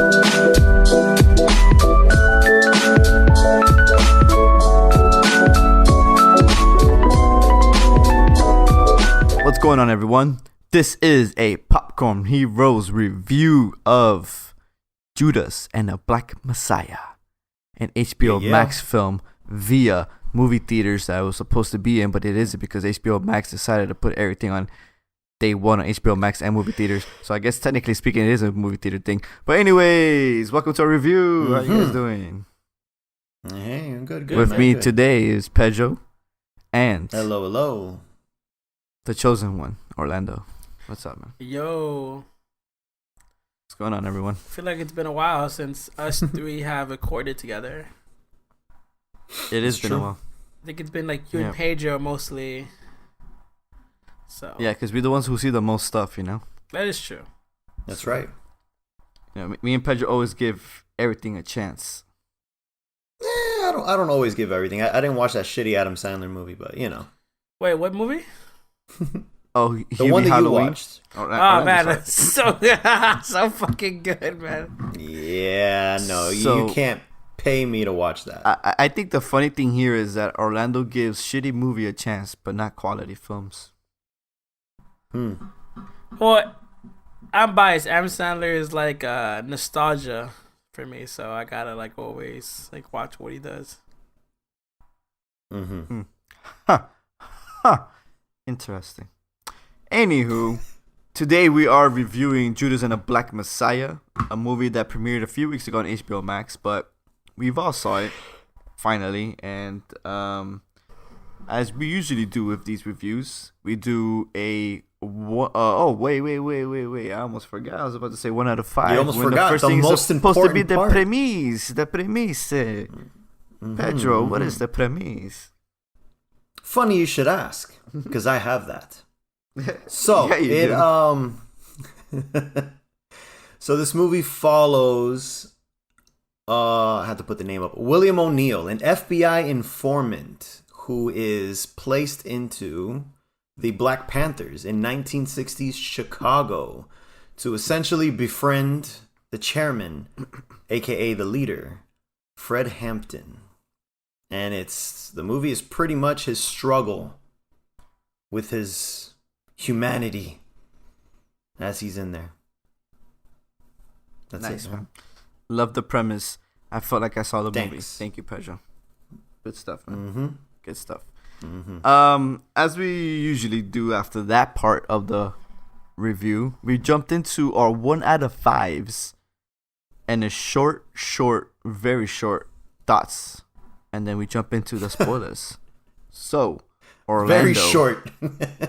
What's going on, everyone? This is a Popcorn Heroes review of Judas and the Black Messiah, an HBO Max film via movie theaters that I was supposed to be in, but it isn't because HBO Max decided to put everything on day one on HBO Max and movie theaters. So I guess technically speaking, it is a movie theater thing. But anyways, welcome to our review. How are you guys doing? Hey, I'm good. With me today is Pedro and hello. the chosen one, Orlando. What's up, man? Yo. What's going on, everyone? I feel like it's been a while since us three have recorded together. It has been a while. I think it's been like you and Pedro mostly. So yeah, because we're the ones who see the most stuff, you know? That is true. That's right. You know, me and Pedro always give everything a chance. I don't always give everything. I didn't watch that shitty Adam Sandler movie, but you know. Wait, what movie? Oh, the one that Halloween? you watched. Oh man, that's so so fucking good, man. Yeah, no, you can't pay me to watch that. I think the funny thing here is that Orlando gives shitty movie a chance, but not quality films. Well, I'm biased. Adam Sandler is like nostalgia for me, so I gotta like always like watch what he does. Interesting. Anywho, today we are reviewing Judas and the Black Messiah, a movie that premiered a few weeks ago on HBO Max, but we've all saw it finally, and as we usually do with these reviews, we do a wait, I almost forgot. I was about to say 1 out of 5. You almost forgot the most supposed to be important the part. premise. Pedro, what is the premise? Funny you should ask, because I have that. So so this movie follows I had to put the name up. William O'Neill, an FBI informant who is placed into the Black Panthers in 1960s Chicago to essentially befriend the chairman, aka the leader, Fred Hampton. And the movie is pretty much his struggle with his humanity as he's in there. That's nice, it, man. Love the premise. I felt like I saw the movie. Thanks. Thank you, Pedro. Good stuff, man. Mm-hmm. Good stuff. Mm-hmm. As we usually do after that part of the review, we jumped into our 1 out of 5s and a very short thoughts. And then we jump into the spoilers. So, Orlando. Very short.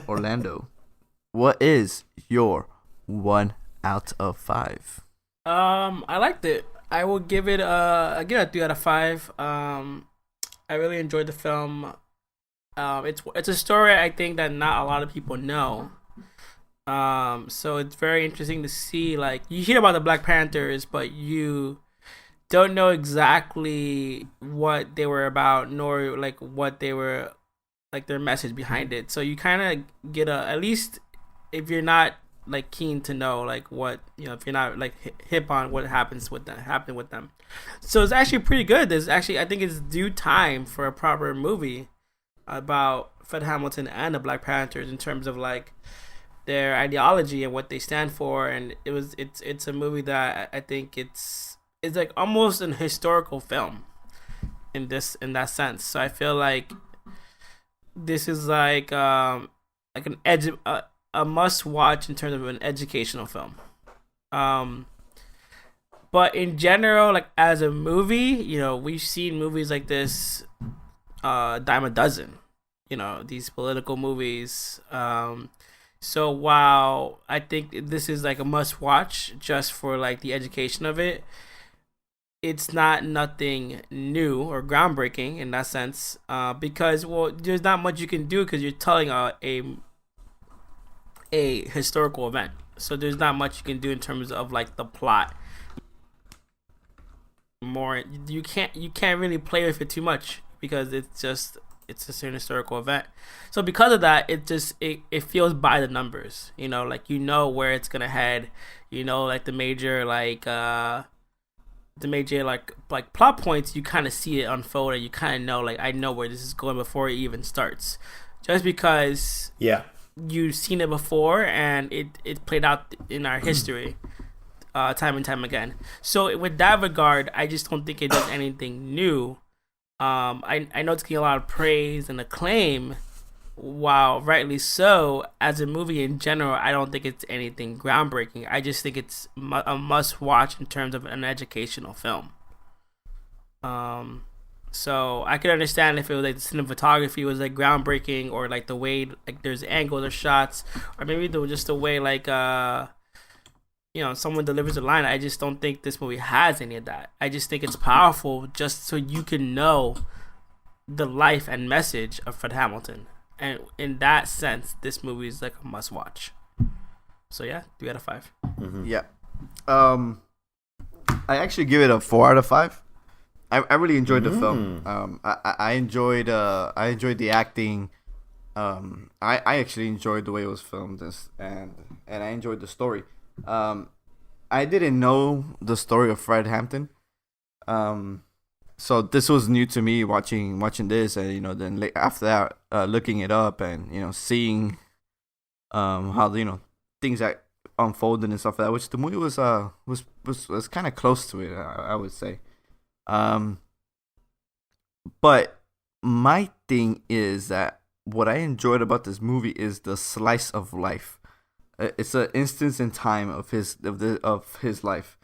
Orlando, what is your 1 out of 5? I liked it. I will give it a 3 out of 5. I really enjoyed the film. It's a story I think that not a lot of people know. So it's very interesting to see. Like, you hear about the Black Panthers, but you don't know exactly what they were about, nor like what they were, like their message behind it. So you kind of get at least if you're not like keen to know like what, you know, if you're not like hip on what happened with them. So it's actually pretty good. I think it's due time for a proper movie about Fred Hamilton and the Black Panthers in terms of like their ideology and what they stand for. And it's a movie that I think it's like almost an historical film in that sense. So I feel like this is like a must watch in terms of an educational film. But in general, like as a movie, you know, we've seen movies like this dime a dozen, you know, these political movies. So while I think this is like a must watch just for like the education of it, it's not nothing new or groundbreaking in that sense, because there's not much you can do because you're telling a historical event. So there's not much you can do in terms of like the plot. More you can't really play with it too much because it's just an historical event. So because of that, it feels by the numbers. You know, like you know where it's gonna head. You know, like the major the major like plot points, you kind of see it unfold, and you kind of know, like, I know where this is going before it even starts, just because you've seen it before and it played out in our history time and time again. So with that regard, I just don't think it does anything new. I know it's getting a lot of praise and acclaim, while rightly so. As a movie in general, I don't think it's anything groundbreaking. I just think it's a must watch in terms of an educational film. So I could understand if it was like the cinematography was like groundbreaking, or like the way like there's angles or shots, or maybe just the way like someone delivers a line. I just don't think this movie has any of that. I just think it's powerful just so you can know the life and message of Fred Hamilton. And in that sense, this movie is like a must watch. So yeah, 3 out of 5. Mm-hmm. Yeah. I actually give it a 4 out of 5. I really enjoyed the film. I enjoyed the acting. I actually enjoyed the way it was filmed, and I enjoyed the story. I didn't know the story of Fred Hampton. So this was new to me watching this, and then after that, looking it up and seeing how things that unfolded and stuff like that, which the movie was kind of close to it, I would say. But my thing is that what I enjoyed about this movie is the slice of life. It's an instance in time of his life,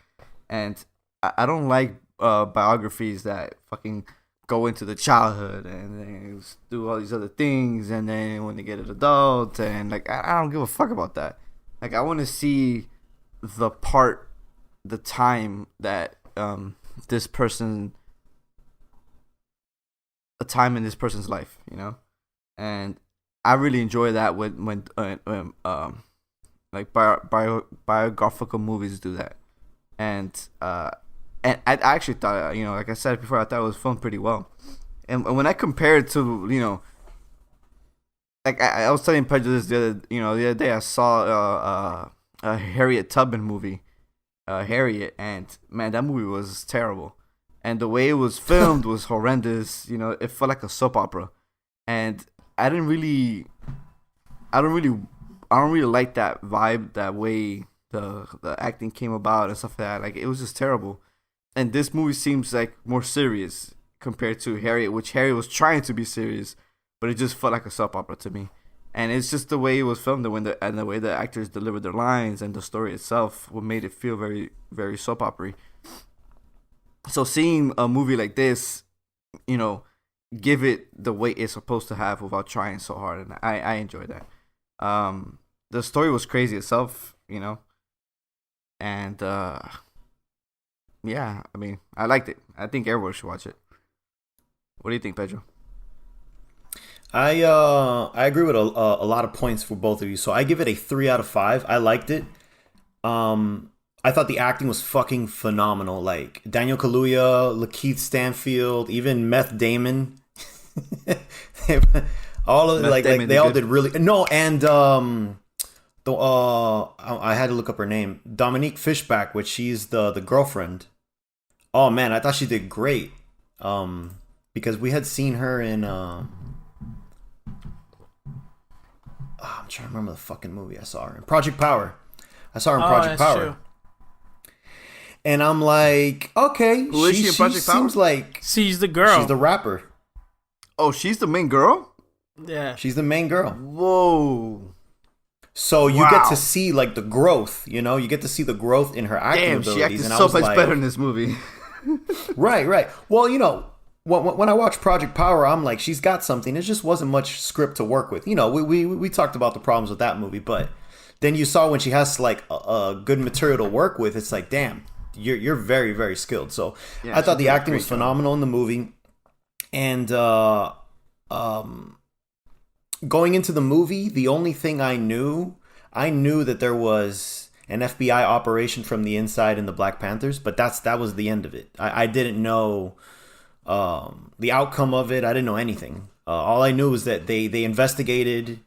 and I don't like biographies that fucking go into the childhood and then do all these other things, and then when they get an adult, and like I don't give a fuck about that. Like, I want to see the time that this person, a time in this person's life, and I really enjoy that when like biographical movies do that, and I actually thought, like I said before, I thought it was filmed pretty well, and when I compared to, like I was telling Pedro this the other day, I saw a Harriet Tubman movie, Harriet, and man, that movie was terrible, and the way it was filmed was horrendous. It felt like a soap opera, and I don't really like that vibe, that way the acting came about and stuff like that. Like, it was just terrible. And this movie seems like more serious compared to Harriet, which Harriet was trying to be serious, but it just felt like a soap opera to me. And it's just the way it was filmed, and the way the actors delivered their lines, and the story itself, what made it feel very, very soap opera. So seeing a movie like this, give it the weight it's supposed to have without trying so hard, and I enjoyed that. The story was crazy itself, and yeah, I mean, I liked it. I think everyone should watch it. What do you think, Pedro? I agree with a lot of points for both of you. So I give it a 3 out of 5. I liked it. I thought the acting was fucking phenomenal. Like, Daniel Kaluuya, Lakeith Stanfield, even Meth Damon. All of like they all did really and I had to look up her name, Dominique Fishback, which she's the girlfriend. Oh man, I thought she did great. Because we had seen her in I'm trying to remember the fucking movie I saw her in. Project Power. I saw her in Project Power. True. And I'm like, okay, who is she in Project Power? Seems like she's the girl. She's the rapper. Oh, she's the main girl? Yeah. She's the main girl. Whoa. So you get to see like the growth, you get to see the growth in her acting abilities. She acted so much better in this movie. Right. Well, when I watched Project Power, I'm like, she's got something. It just wasn't much script to work with. We talked about the problems with that movie, but then you saw when she has like a good material to work with, it's like, damn, you're very, very skilled. So yeah, I thought the acting was phenomenal in the movie, and going into the movie, the only thing I knew that there was an FBI operation from the inside in the Black Panthers, but that was the end of it. I didn't know the outcome of it. I didn't know anything. All I knew was that they investigated,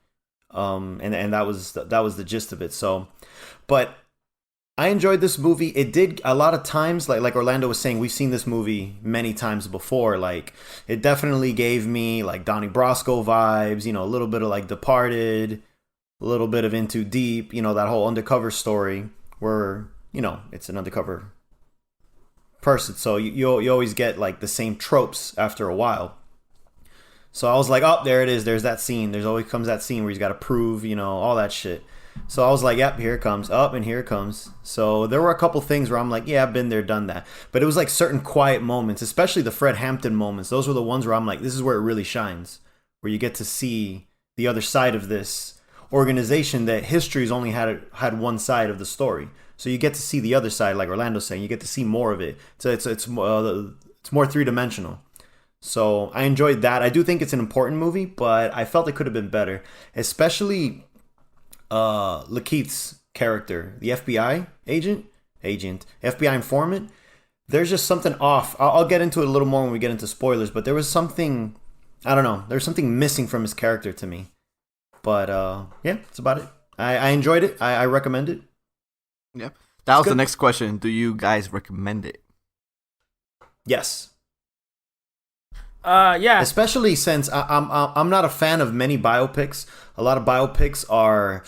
and that was the gist of it. So, but I enjoyed this movie. It did a lot of times, like Orlando was saying, we've seen this movie many times before. Like it definitely gave me like Donnie Brasco vibes, a little bit of like Departed, a little bit of Into Deep, that whole undercover story where, it's an undercover person. So you always get like the same tropes after a while. So I was like, oh, there it is. There's that scene. There's always comes that scene where he's got to prove, all that shit. So I was like, yep, here it comes. Up and here it comes. So there were a couple things where I'm like, yeah, I've been there, done that. But it was like certain quiet moments, especially the Fred Hampton moments. Those were the ones where I'm like, this is where it really shines, where you get to see the other side of this organization that history's only had one side of the story. So you get to see the other side, like Orlando's saying. You get to see more of it. So it's more three-dimensional. So I enjoyed that. I do think it's an important movie, but I felt it could have been better, especially Lakeith's character, the FBI agent, FBI informant. There's just something off. I'll get into it a little more when we get into spoilers, but there was something, I don't know, there's something missing from his character to me. But yeah, that's about it. I enjoyed it. I recommend it. Yeah, that was the next question. Do you guys recommend it? Yes. Yeah. Especially since I'm not a fan of many biopics. A lot of biopics are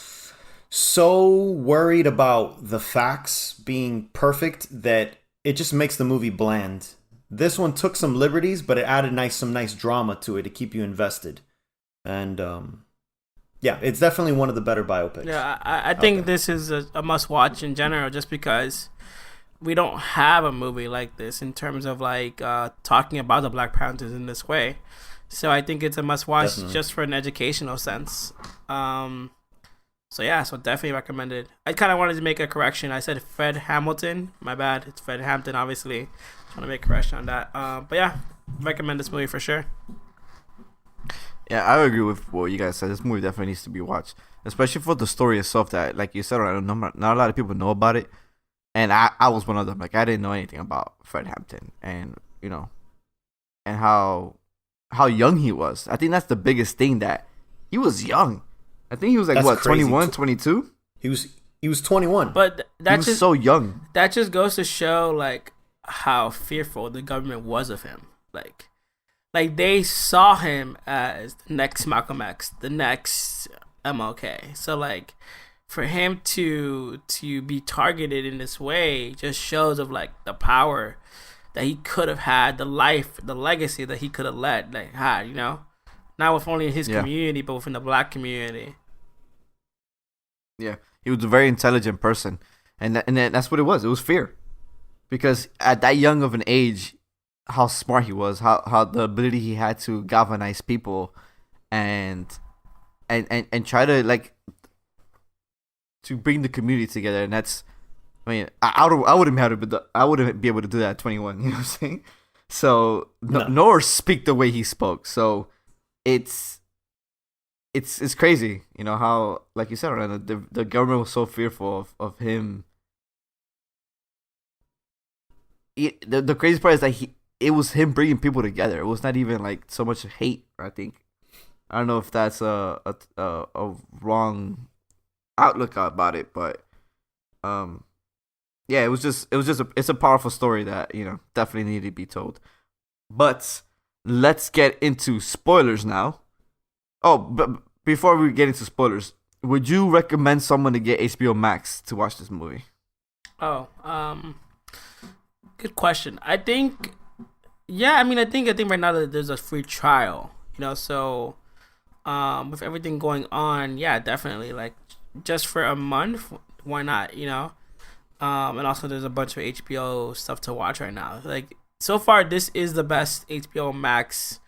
so worried about the facts being perfect that it just makes the movie bland. This one took some liberties, but it added some nice drama to it to keep you invested. And yeah, it's definitely one of the better biopics. Yeah, I think this is a must-watch in general, just because we don't have a movie like this in terms of like talking about the Black Panthers in this way. So I think it's a must-watch just for an educational sense. So yeah, so definitely recommended. I kind of wanted to make a correction. I said Fred Hamilton. My bad. It's Fred Hampton, obviously. Just want to make a correction on that. But yeah, recommend this movie for sure. Yeah, I agree with what you guys said. This movie definitely needs to be watched, especially for the story itself. That, like you said, not a lot of people know about it, and I was one of them. Like I didn't know anything about Fred Hampton, and and how young he was. I think that's the biggest thing, that he was young. I think he was like that's what, crazy. 21, 22? He was 21. But he was so young. That just goes to show like how fearful the government was of him. Like they saw him as the next Malcolm X, the next MLK. So like for him to be targeted in this way just shows of like the power that he could have had, the life, the legacy that he could have led, not with only his community, but within the Black community. Yeah, he was a very intelligent person, and that's what it was. It was fear, because at that young of an age, how smart he was, how the ability he had to galvanize people, and try to like to bring the community together. And that's, I mean, I wouldn't be able to do that at 21. You know what I'm saying? So nor speak the way he spoke. So it's crazy, how, like you said, the government was so fearful of him. The crazy part is that it was him bringing people together. It was not even like so much hate. I think, I don't know if that's a wrong outlook about it, but yeah, it's a powerful story that definitely needed to be told. But let's get into spoilers now. Oh, but before we get into spoilers, would you recommend someone to get HBO Max to watch this movie? Oh, good question. I think, yeah. I mean, I think right now that there's a free trial. So with everything going on, yeah, definitely. Like just for a month, why not? And also there's a bunch of HBO stuff to watch right now. Like so far, this is the best HBO Max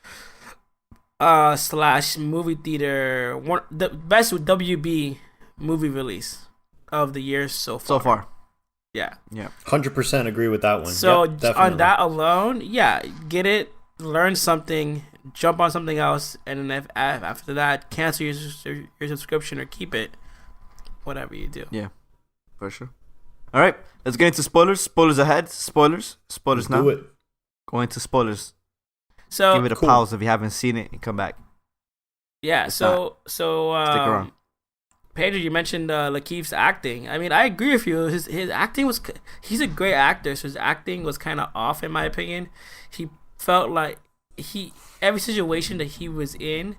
/ movie theater, the best WB movie release of the year so far. Yeah 100% agree with that one. So on that alone, yeah, get it, learn something, jump on something else, and then after that, cancel your subscription or keep it, whatever you do. Yeah, for sure. All right, let's get into spoilers ahead. Spoilers now. Do it. Go into spoilers. So give it a pause if you haven't seen it and come back. Yeah. So stick around. Pedro, you mentioned Lakeith's acting. I mean, I agree with you. His acting was. He's a great actor, so his acting was kind of off in my opinion. He felt like every situation that he was in,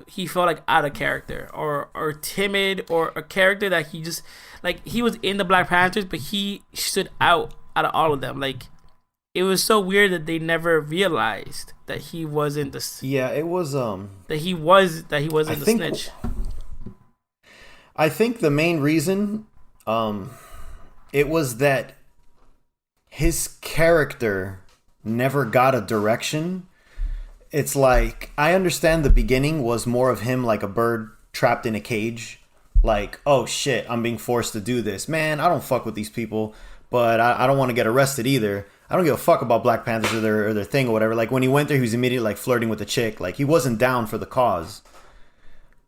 he felt like out of character or timid or a character that he just like he was in the Black Panthers, but he stood out of all of them. Like it was so weird that they never realized that he wasn't the it was that he wasn't the snitch. I think the main reason it was that his character never got a direction. It's like I understand the beginning was more of him like a bird trapped in a cage. Like, oh shit, I'm being forced to do this. Man, I don't fuck with these people, but I don't want to get arrested either. I don't give a fuck about Black Panthers or their thing or whatever. Like when he went there, he was immediately like flirting with the chick. Like he wasn't down for the cause.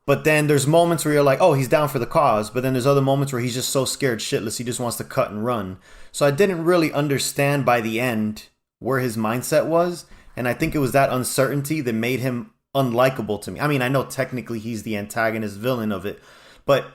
But then there's moments where you're like, oh, he's down for the cause. But then there's other moments where he's just so scared shitless, he just wants to cut and run. So I didn't really understand by the end where his mindset was. And I think it was that uncertainty that made him unlikable to me. I mean, I know technically he's the antagonist villain of it, but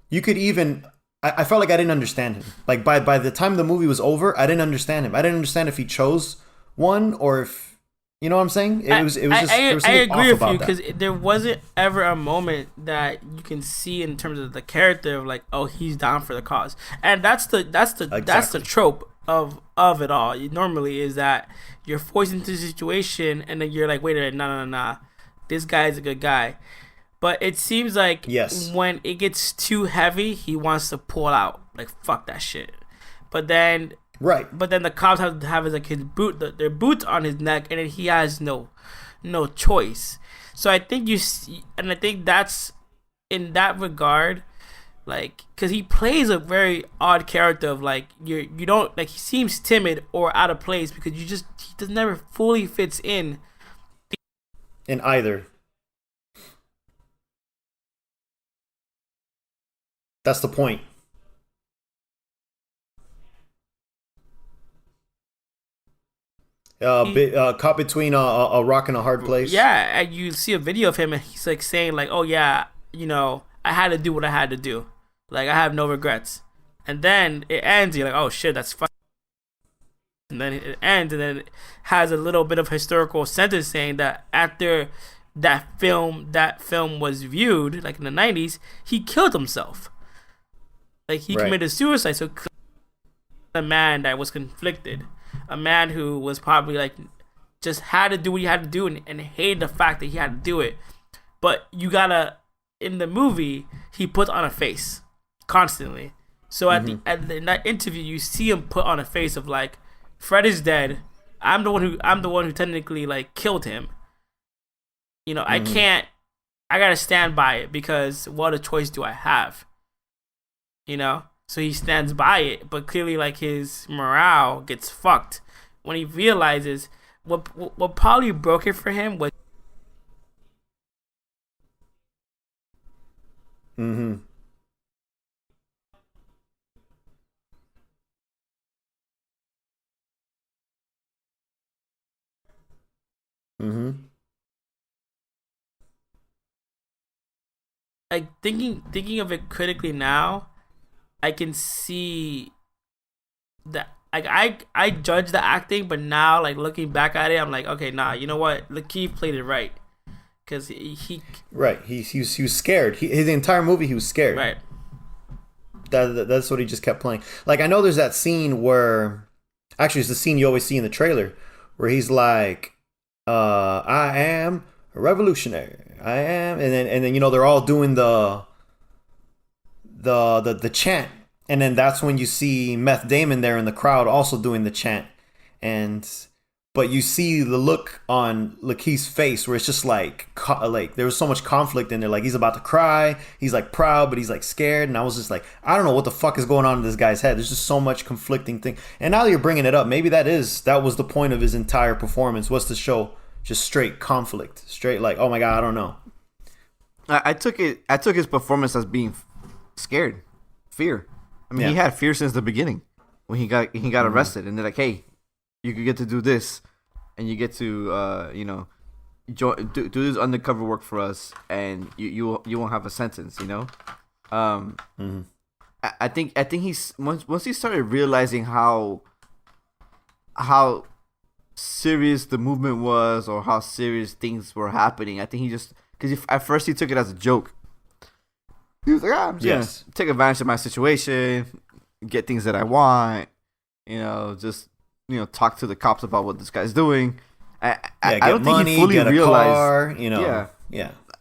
you could even... I felt like I didn't understand him. Like by the time the movie was over, I didn't understand him. I didn't understand if he chose one or if... You know what I'm saying? It was just... I agree with you because there wasn't ever a moment that you can see in terms of the character of like, oh, he's down for the cause. And that's the trope of it all. Normally is that you're forced into a situation and then you're like, wait a minute, nah. This guy's a good guy. But it seems like when it gets too heavy, he wants to pull out. Like, fuck that shit. But then the cops have like their boots on his neck, and then he has no choice. So I think I think that's in that regard, like, because he plays a very odd character of like you don't like he seems timid or out of place because he just never fully fits in either. That's the point. Caught between a rock and a hard place. Yeah, and you see a video of him, and he's like saying like, "Oh yeah, I had to do what I had to do. Like I have no regrets." And then it ends. You're like, "Oh shit, that's fun." And then it ends, and then it has a little bit of historical sentence saying that after that film was viewed, like in the 90s, he killed himself. Like he committed suicide. So a man that was conflicted, a man who was probably like just had to do what he had to do and hated the fact that he had to do it. But in the movie, he puts on a face constantly. So in that interview, you see him put on a face of like, Fred is dead. I'm the one who technically like killed him. I gotta stand by it because what other choice do I have? So he stands by it, but clearly like his morale gets fucked when he realizes what probably broke it for him was like thinking of it critically now, I can see that like I judge the acting, but now like looking back at it, I'm like, okay, nah, you know what? Lakeith played it right because he was scared. His entire movie he was scared. Right. That's what he just kept playing. Like I know there's that scene where actually it's the scene you always see in the trailer where he's like, I am a revolutionary. I am, and then they're all doing the chant, and then that's when you see Meth Damon there in the crowd also doing the chant, but you see the look on Lakeith's face where it's just like there was so much conflict in there. Like he's about to cry, he's like proud, but he's like scared, and I was just like, I don't know what the fuck is going on in this guy's head. There's just so much conflicting thing. And now that you're bringing it up, maybe that was the point of his entire performance, was to show just straight conflict, straight like, oh my god, I don't know. I took his performance as being scared, fear. I mean, he had fear since the beginning when he got arrested, and they're like, hey, you could get to do this, and you get to do this undercover work for us, and you won't have a sentence, Um, I think he's once he started realizing how serious the movement was, or how serious things were happening. I think he just, because at first he took it as a joke. He was like, I'm just gonna take advantage of my situation, get things that I want, just talk to the cops about what this guy's doing. I don't think he fully realized.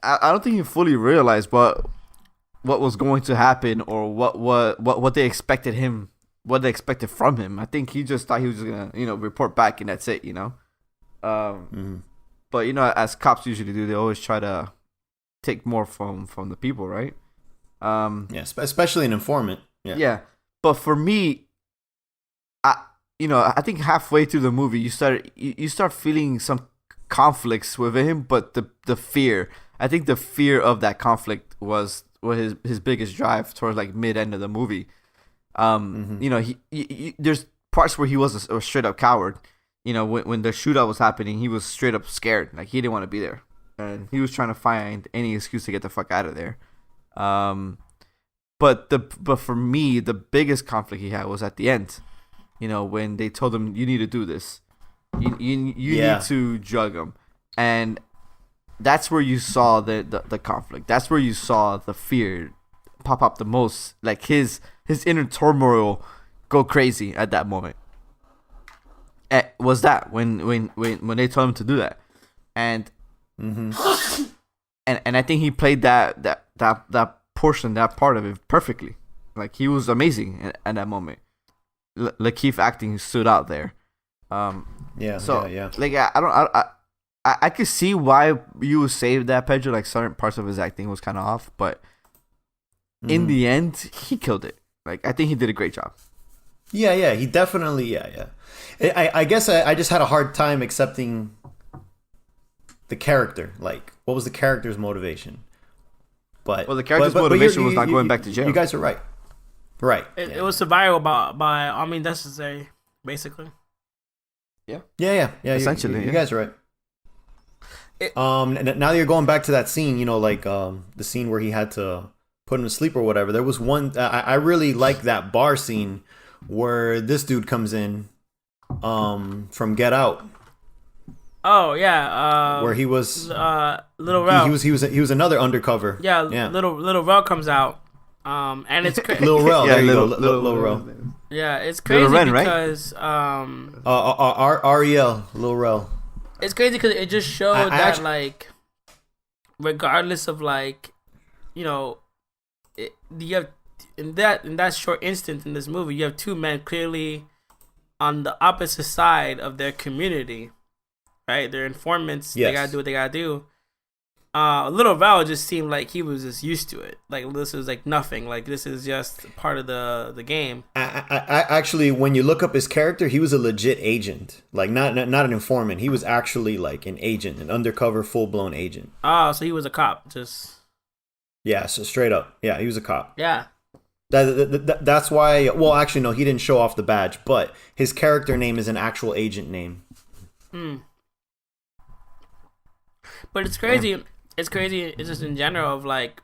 I don't think he fully realized what was going to happen, or what they expected him, what they expected from him. I think he just thought he was just gonna report back and that's it. But as cops usually do, they always try to take more from the people, right? Especially an informant. Yeah. But for me, I think halfway through the movie, you start feeling some conflicts with him, but the fear. I think the fear of that conflict was his biggest drive towards like mid end of the movie. He there's parts where he was a straight up coward. When the shootout was happening, he was straight up scared. Like he didn't want to be there, and he was trying to find any excuse to get the fuck out of there. But for me, the biggest conflict he had was at the end. When they told him, you need to do this, you need to drug him, and that's where you saw the conflict. That's where you saw the fear pop up the most. Like his inner turmoil go crazy at that moment. Was that when they told him to do that, and and I think he played that portion, that part of it perfectly. Like he was amazing at that moment. Lakeith acting stood out there. Like I could see why you would say that, Pedro. Like certain parts of his acting was kind of off, but in the end, he killed it. Like I think he did a great job. Yeah, he definitely, I guess I just had a hard time accepting the character. Like, what was the character's motivation? But the character's motivation was not going back to jail. You guys are right. Right. It was survival by I mean, that's to say, basically. Yeah. Essentially, you guys are right. Now that you're going back to that scene, the scene where he had to put him to sleep or whatever. There was one I really like that bar scene where this dude comes in from Get Out. Oh yeah, where he was Little Rel. He was another undercover. Yeah. Little Rel comes out. And it's Little Rel. There you go, Little Rel. Yeah, it's crazy Ren, because Ariel, Little Rel. It's crazy because it just showed that like, regardless of like, you have in that short instant in this movie, you have two men clearly on the opposite side of their community, right? They're informants. Yes. They gotta do what they gotta do. Little Val just seemed like he was just used to it. Like this is like nothing. Like this is just part of the game. I actually, when you look up his character, he was a legit agent. Like not an informant. He was actually like an agent, an undercover, full blown agent. Oh, so he was a cop, just. Yeah, so straight up. Yeah, he was a cop. Yeah. That's why. Well, actually, no, he didn't show off the badge, but his character name is an actual agent name. But it's crazy. Yeah. It's crazy. It's just in general of like,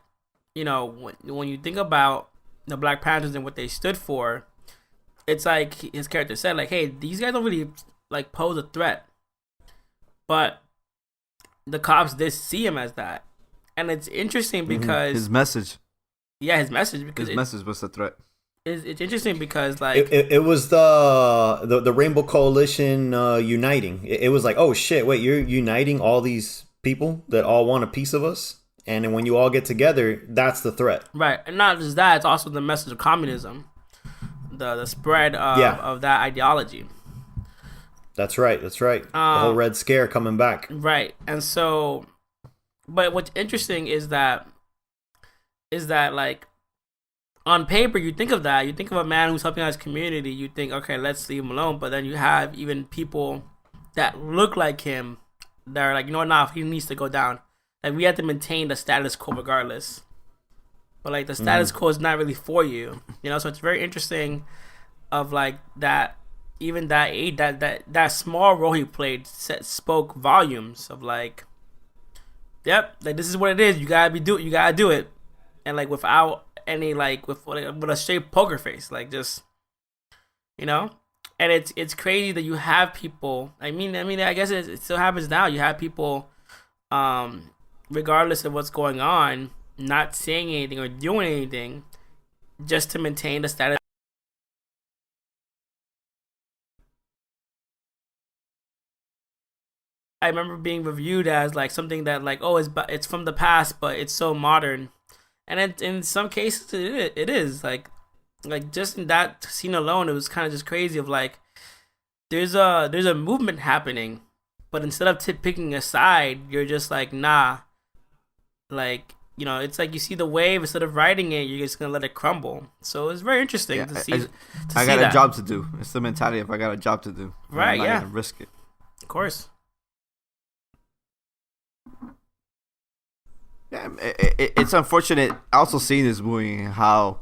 when you think about the Black Panthers and what they stood for, it's like his character said, like, hey, these guys don't really like pose a threat, but the cops did see him as that, and it's interesting because his message. Yeah, his message because his message was a threat. It's interesting because like it was the Rainbow Coalition uniting. It was like, oh shit, wait, you're uniting all these people that all want a piece of us, and then when you all get together, that's the threat. Right, and not just that, it's also the message of communism, the spread of that ideology. That's right. The whole Red Scare coming back. Right, and so, but what's interesting is that like, on paper, you think of that. You think of a man who's helping out his community. You think, okay, let's leave him alone. But then you have even people that look like him that are like, he needs to go down. Like, we have to maintain the status quo regardless. But, like, the status quo is not really for you. So it's very interesting of, like, that, even that small role he played spoke volumes of, like, yep, like, this is what it is. You gotta do it. And, like, without any like with a straight poker face, like just you know. And it's crazy that you have people. I mean, I guess it still happens now. You have people, regardless of what's going on, not saying anything or doing anything, just to maintain the status. I remember being reviewed as like something that like, oh, it's from the past, but it's so modern, and in some cases it is like just in that scene alone, it was kind of just crazy of like there's a movement happening, but instead of picking a side, you're just like, nah, like, you know, it's like you see the wave, instead of riding it, you're just gonna let it crumble. So it's very interesting to see. I got a job to do. It's the mentality of I got a job to do. Right? I'm not Yeah. gonna risk it. Of course. Yeah, it's unfortunate. Also seeing this movie, how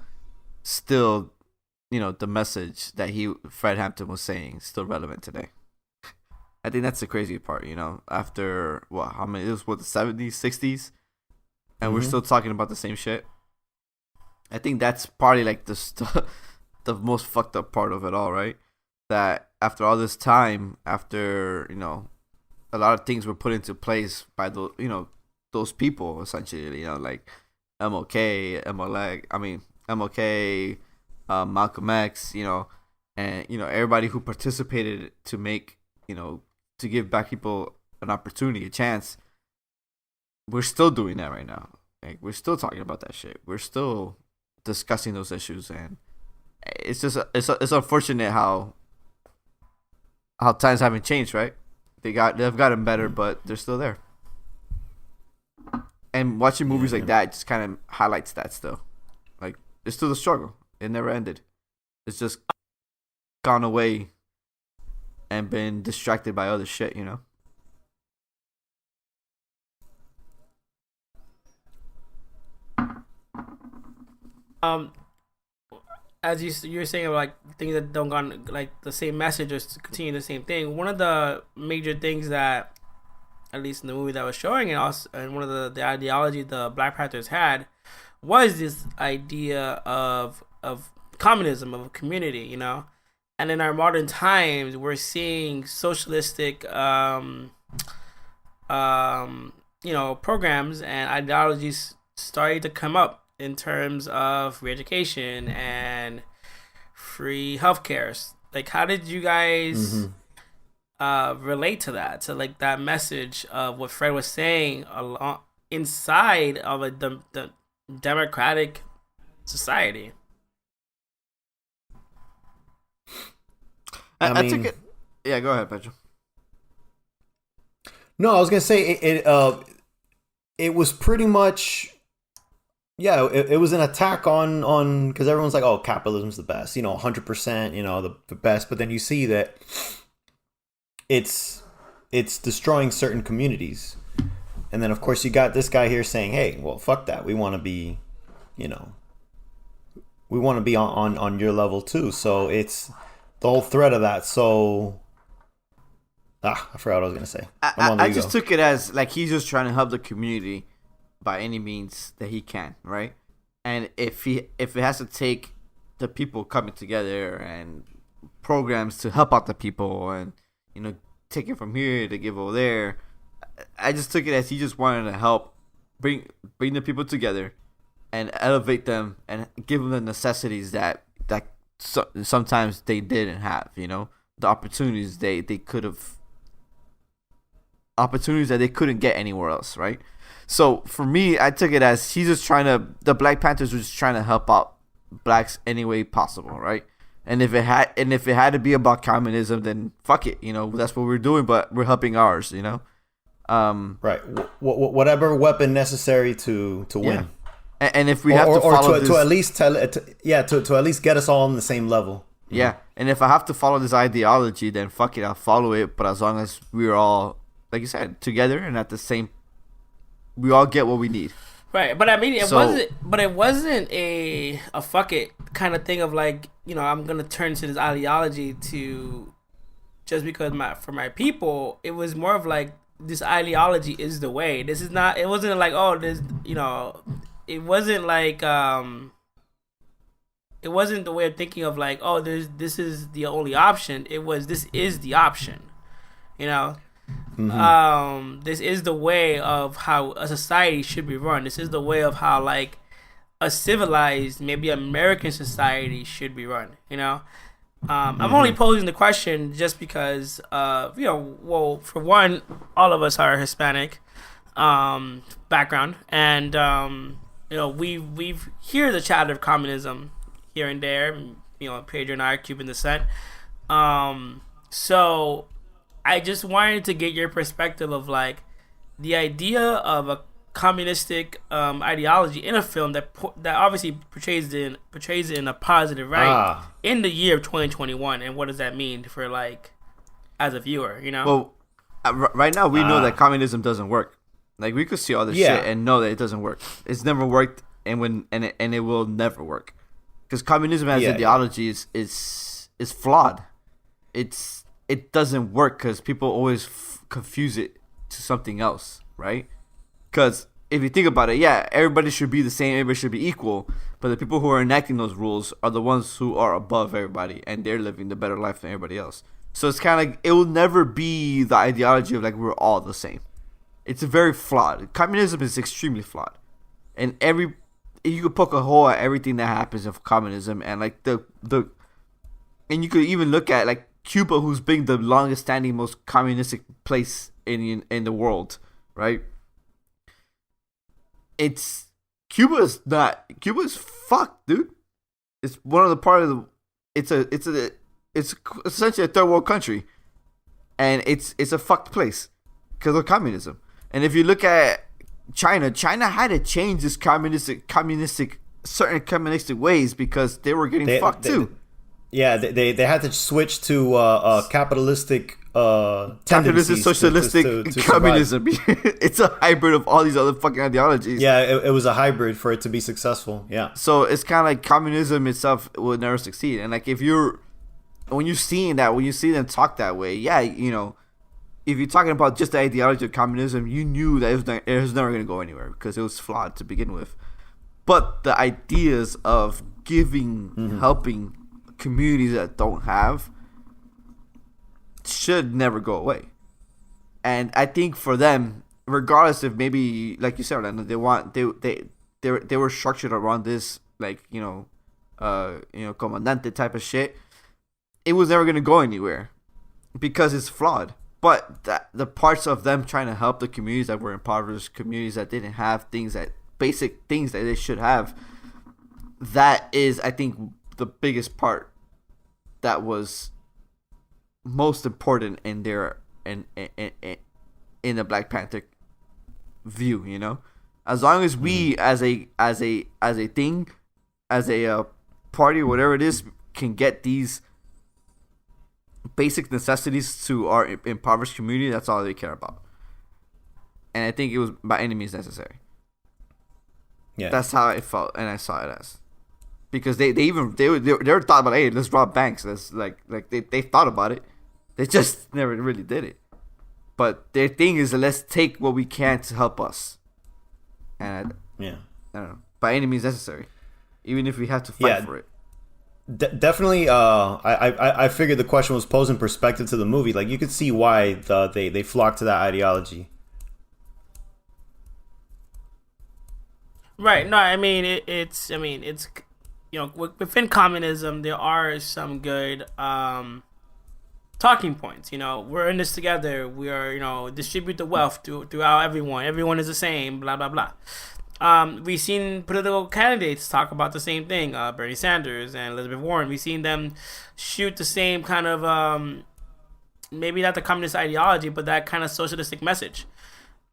still, you know, the message that Fred Hampton was saying is still relevant today. I think that's the crazy part, you know. After how many? It was the 70s, 60s, and we're still talking about the same shit. I think that's probably like the most fucked up part of it all, right? That after all this time, after, you know, a lot of things were put into place by those people, essentially, you know, like MLK, Malcolm X, you know, and, you know, everybody who participated to make, you know, to give black people an opportunity, a chance. We're still doing that right now. Like, we're still talking about that shit. We're still discussing those issues, and it's just it's unfortunate how times haven't changed, right? They've gotten better, but they're still there. And watching movies like that just kind of highlights that still. Like, it's still a struggle. It never ended. It's just gone away and been distracted by other shit, you know? As you're saying, like things that don't go on, like the same message or continue the same thing. One of the major things that, at least in the movie that was showing, and also, and one of the ideology the Black Panthers had, was this idea of communism, of a community, you know. And in our modern times, we're seeing socialistic, you know, programs and ideologies starting to come up in terms of free education and free healthcare. Like, how did you guys relate to that? To like that message of what Fred was saying inside of the democratic society? I took it. Yeah, go ahead, Pedro. No, I was gonna say it was pretty much. Yeah, it was an attack on because everyone's like, oh, capitalism's the best, you know, 100%, you know, the best. But then you see that it's destroying certain communities. And then, of course, you got this guy here saying, hey, well, fuck that. We want to be, you know, we want to be on your level, too. So it's the whole threat of that. So, I forgot what I was going to say. I just took it as like he's just trying to help the community by any means that he can, right? And if it has to take the people coming together and programs to help out the people, and, you know, take it from here to give over there, I just took it as he just wanted to help bring the people together and elevate them and give them the necessities that sometimes they didn't have, you know, the opportunities they could have, opportunities that they couldn't get anywhere else, right? So for me, I took it as he's just the Black Panthers were just trying to help out blacks any way possible, right? And if it had to be about communism, then fuck it, you know, that's what we're doing, but we're helping ours, you know. Right. Whatever weapon necessary to win. And if we have to follow this, to at least to at least get us all on the same level. Yeah. And if I have to follow this ideology, then fuck it, I'll follow it. But as long as we're all, like you said, together and at the same, we all get what we need. Right, but I mean, it wasn't a fuck it kind of thing of like, you know, I'm gonna turn to this ideology to just because for my people. It was more of like, this ideology is the way. This is not. It wasn't like, oh, this, you know, it wasn't like it wasn't the way of thinking of like, oh, this is the only option. It was, this is the option. You know, this is the way of how a society should be run. This is the way of how like a civilized, maybe American society should be run. You know, I'm only posing the question just because, well, for one, all of us are Hispanic background, and we've hear the chatter of communism here and there. You know, Pedro and I are Cuban descent. So I just wanted to get your perspective of like the idea of a communistic ideology in a film that obviously portrays it in a positive light in the year of 2021, and what does that mean for like as a viewer, you know? Well, right now we know that communism doesn't work. Like we could see all this shit and know that it doesn't work. It's never worked, and it will never work, because communism as ideology is flawed. It doesn't work because people always confuse it to something else, right? Because if you think about it, everybody should be the same, everybody should be equal, but the people who are enacting those rules are the ones who are above everybody, and they're living the better life than everybody else. So it's kind of like, it will never be the ideology of like we're all the same. It's very flawed. Communism is extremely flawed, and you could poke a hole at everything that happens of communism, and like and you could even look at like Cuba, who's been the longest standing, most communistic place in the world, right? Cuba's fucked, dude. It's one of the part of the. It's essentially a third world country, and it's a fucked place because of communism. And if you look at China had to change this certain communistic ways because they were getting fucked too. Yeah, they had to switch to capitalistic socialistic to communism. It's a hybrid of all these other fucking ideologies. Yeah, it was a hybrid for it to be successful. Yeah. So it's kind of like communism itself will never succeed. And like when you see them talk that way, if you're talking about just the ideology of communism, you knew that it was never going to go anywhere because it was flawed to begin with. But the ideas of giving, helping communities that don't have should never go away. And I think for them, regardless of maybe like you said, they were structured around this like comandante type of shit. It was never gonna go anywhere because it's flawed. But the parts of them trying to help the communities that were impoverished, communities that didn't have basic things that they should have, that is, I think, the biggest part that was most important in their in the Black Panther view, you know. As long as we as a thing, as a party, whatever it is, can get these basic necessities to our impoverished community, that's all they care about. And I think it was by any means necessary. Yeah, that's how I felt, and I saw it as. Because they were thought about, hey, let's rob banks. That's like they thought about it. They just never really did it. But their thing is, let's take what we can to help us. And I don't know, by any means necessary, even if we have to fight for it. Definitely. I figured the question was posed in perspective to the movie. Like you could see why they flocked to that ideology. Right. No, I mean it's within communism there are some good talking points. We're in this together. We are distribute the wealth throughout everyone. Everyone is the same. Blah blah blah. We've seen political candidates talk about the same thing. Bernie Sanders and Elizabeth Warren. We've seen them shoot the same kind of maybe not the communist ideology, but that kind of socialistic message.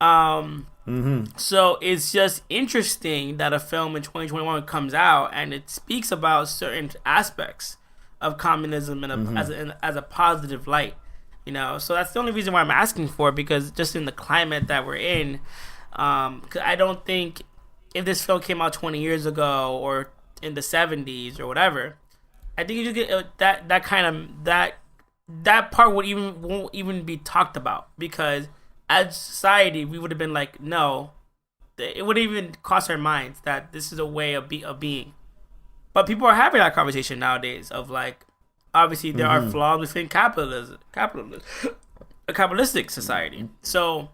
So it's just interesting that a film in 2021 comes out and it speaks about certain aspects of communism as a positive light. So that's the only reason why I'm asking for it, because just in the climate that we're in, 'cause I don't think if this film came out 20 years ago or in the 70s or whatever, I think you just get that part won't even be talked about, because as society we would have been like, no, it wouldn't even cross our minds that this is a way of being. But people are having that conversation nowadays of like, obviously there are flaws within a capitalistic society. So,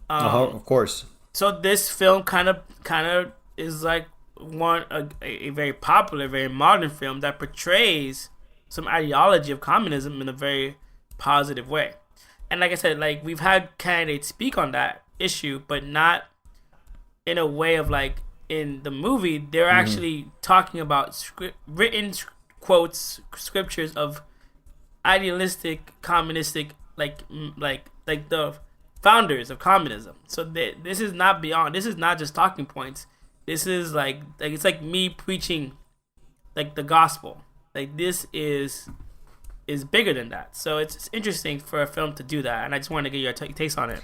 of course. So this film kind of is like a very popular, very modern film that portrays some ideology of communism in a very positive way. And like I said, like we've had candidates speak on that issue, but not in a way of like in the movie. They're actually talking about written quotes, scriptures of idealistic, communistic, like the founders of communism. So this is not beyond. This is not just talking points. This is like it's like me preaching like the gospel. Like this is bigger than that. So it's interesting for a film to do that, and I just wanted to get your takes on it.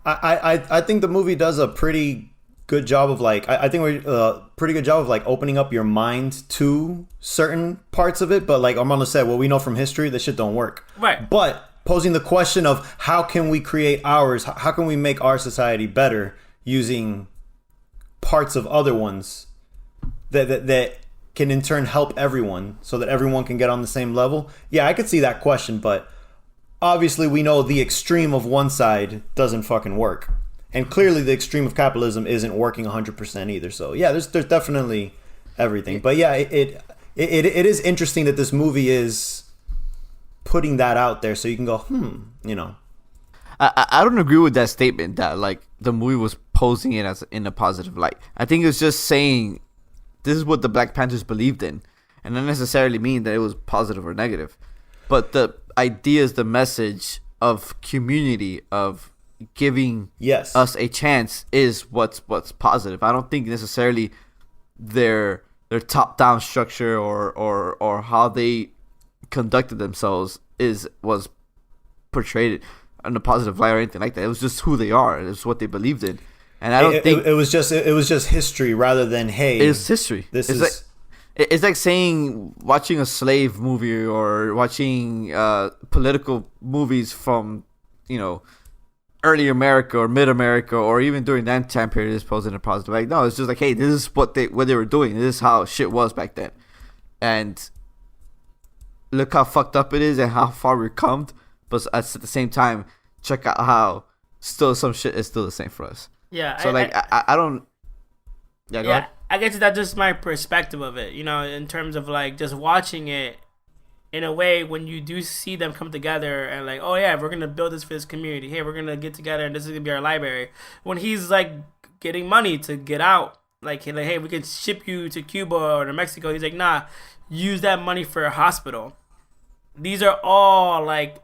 I think the movie does a pretty good job of like I think we're pretty good job of like opening up your mind to certain parts of it. But like Armando said, what we know from history, this shit don't work. Right. But posing the question of how can we create ours? How can we make our society better using parts of other ones that can in turn help everyone so that everyone can get on the same level? Yeah, I could see that question, but obviously we know the extreme of one side doesn't fucking work. And clearly the extreme of capitalism isn't working 100% either. So yeah, there's definitely everything. But yeah, it is interesting that this movie is putting that out there so you can go, you know. I don't agree with that statement that like the movie was posing it as in a positive light. I think it's just saying this is what the Black Panthers believed in, and not necessarily mean that it was positive or negative. But the idea is the message of community, of giving us a chance is what's positive. I don't think necessarily their top down structure or how they conducted themselves was portrayed in a positive light or anything like that. It was just who they are. It's what they believed in. And I don't think it was just history rather than it's history. It's like saying watching a slave movie or watching political movies from early America or mid America or even during that time period is posed in a positive light. No, it's just like, hey, this is what they were doing. This is how shit was back then, and look how fucked up it is and how far we've come. But at the same time, check out how still some shit is still the same for us. Yeah. So I don't. Yeah. Go ahead. I guess that's just my perspective of it. In terms of like just watching it in a way when you do see them come together and like, oh yeah, we're gonna build this for this community. Hey, we're gonna get together and this is gonna be our library. When he's like getting money to get out, like hey, we can ship you to Cuba or to Mexico. He's like, nah, use that money for a hospital. These are all like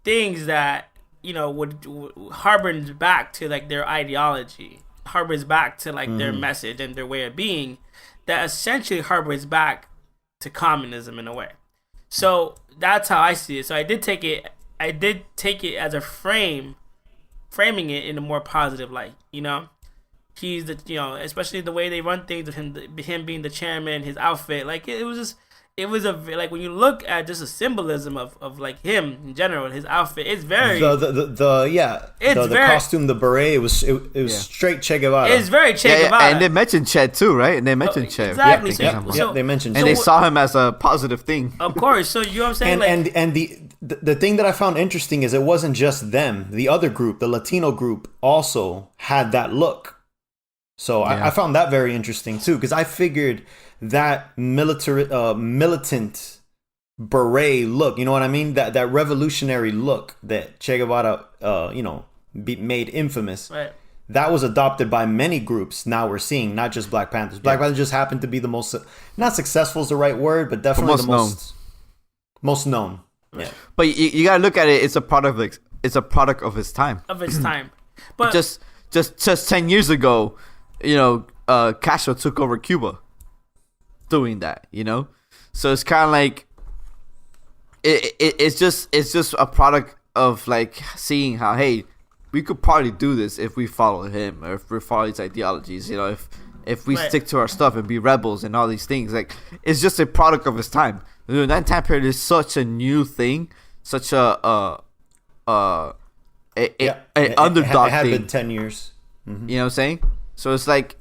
things that would harbors back to like their ideology, harbors back to like their message and their way of being, that essentially harbors back to communism in a way. So that's how I see it. So I did take it as a framing it in a more positive light. He's the especially the way they run things, him being the chairman, his outfit, like it was like when you look at just a symbolism of like him in general, his outfit, it's very the costume, the beret, it was straight Che Guevara. It's very Che Guevara, and they mentioned Che too, right? And they mentioned Che exactly. They mentioned, and they saw him as a positive thing. Of course, so you know what I'm saying. And the thing that I found interesting is it wasn't just them. The other group, the Latino group, also had that look. So I found that very interesting too, because I figured that militant beret look, you know what I mean? That revolutionary look that Che Guevara, made infamous. Right. That was adopted by many groups. Now we're seeing not just Black Panthers. Black Panthers just happened to be the most, not successful is the right word, but definitely most known. Yeah. But you gotta look at it. It's a product of its time. Of its time. But just 10 years ago, Castro took over Cuba. Doing that, so it's kind of like it's just a product of like seeing how, hey, we could probably do this if we follow him or if we follow his ideologies, if we stick to our stuff and be rebels and all these things. Like, it's just a product of his time. That time period is such a new thing, such an underdog it had thing. been 10 years. You know what I'm saying? So it's like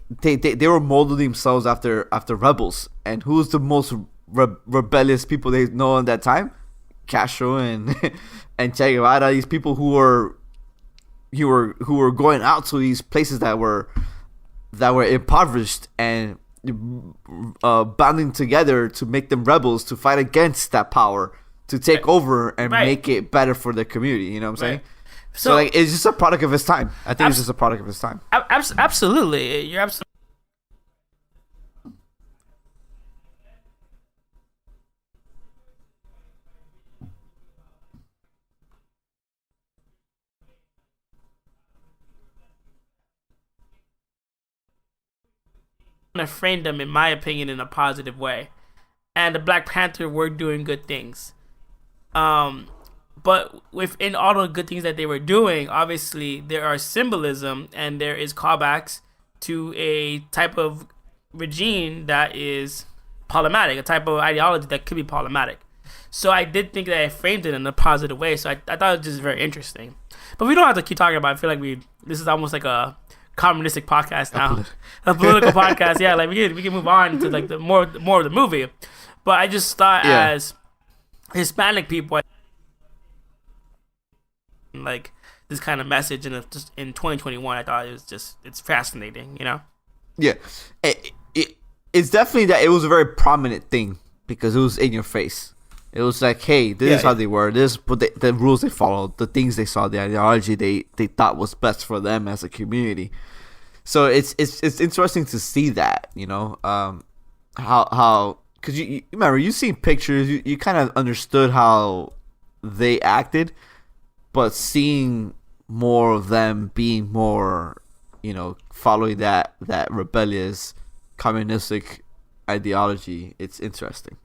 they were molding themselves after rebels. And who's the most rebellious people they know in that time? Castro and and Che Guevara. These people who were going out to these places that were impoverished and banding together to make them rebels, to fight against that power, to take over and make it better for the community. You know what I'm saying? So like, it's just a product of his time. I think it's just a product of his time. Absolutely, you're absolutely. To frame them, in my opinion, in a positive way, and the Black Panther were doing good things. But within all the good things that they were doing, obviously there are symbolism and there is callbacks to a type of regime that is problematic, a type of ideology that could be problematic. So I did think that I framed it in a positive way. So I thought it was just very interesting. But we don't have to keep talking about it. I feel like this is almost like a communistic podcast now, a political podcast. Yeah, like we can move on to like the more of the movie. But I just thought as Hispanic people, like this kind of message in 2021, I thought it's fascinating. You know? Yeah, it's definitely that it was a very prominent thing because it was in your face. It was like, hey, this is how they were. This is the rules they followed, the things they saw, the ideology they thought was best for them as a community. So it's interesting to see that, you know, how because you remember you seen pictures, you kind of understood how they acted, but seeing more of them being more, you know, following that rebellious communistic ideology, it's interesting.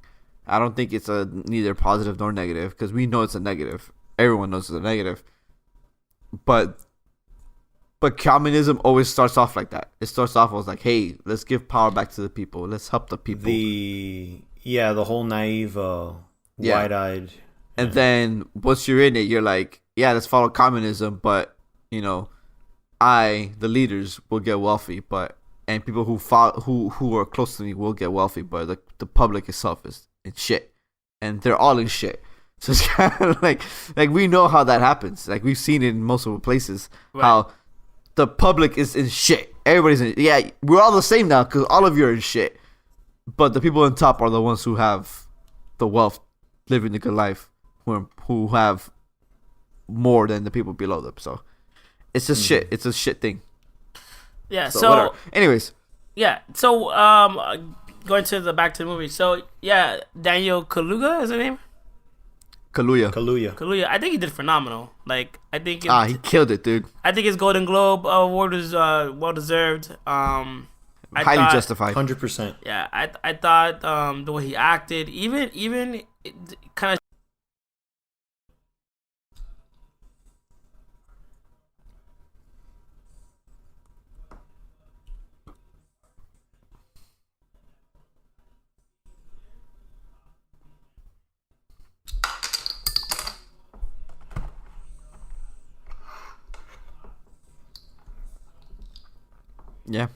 I don't think it's neither positive nor negative because we know it's a negative. Everyone knows it's a negative. But communism always starts off like that. It starts off as like, hey, let's give power back to the people. Let's help the people. The whole naive, wide-eyed. And then once you're in it, you're like, yeah, let's follow communism. But, you know, the leaders, will get wealthy. And people who are close to me will get wealthy. But the public itself is in shit, and they're all in shit. So it's kind of like we know how that happens. Like we've seen it in multiple places, how the public is in shit. Everybody's in. Yeah, we're all the same now because all of you are in shit. But the people on top are the ones who have the wealth, living the good life, who have more than the people below them. So it's just shit. It's a shit thing. Yeah. So whatever. Anyways. Yeah. So going back to the movie. So yeah, Daniel Kaluuya is his name. Kaluuya. I think he did phenomenal. Like I think he killed it, dude. I think his Golden Globe award is well deserved. Highly justified. 100%. Yeah, I thought the way he acted, even kind of. Yeah.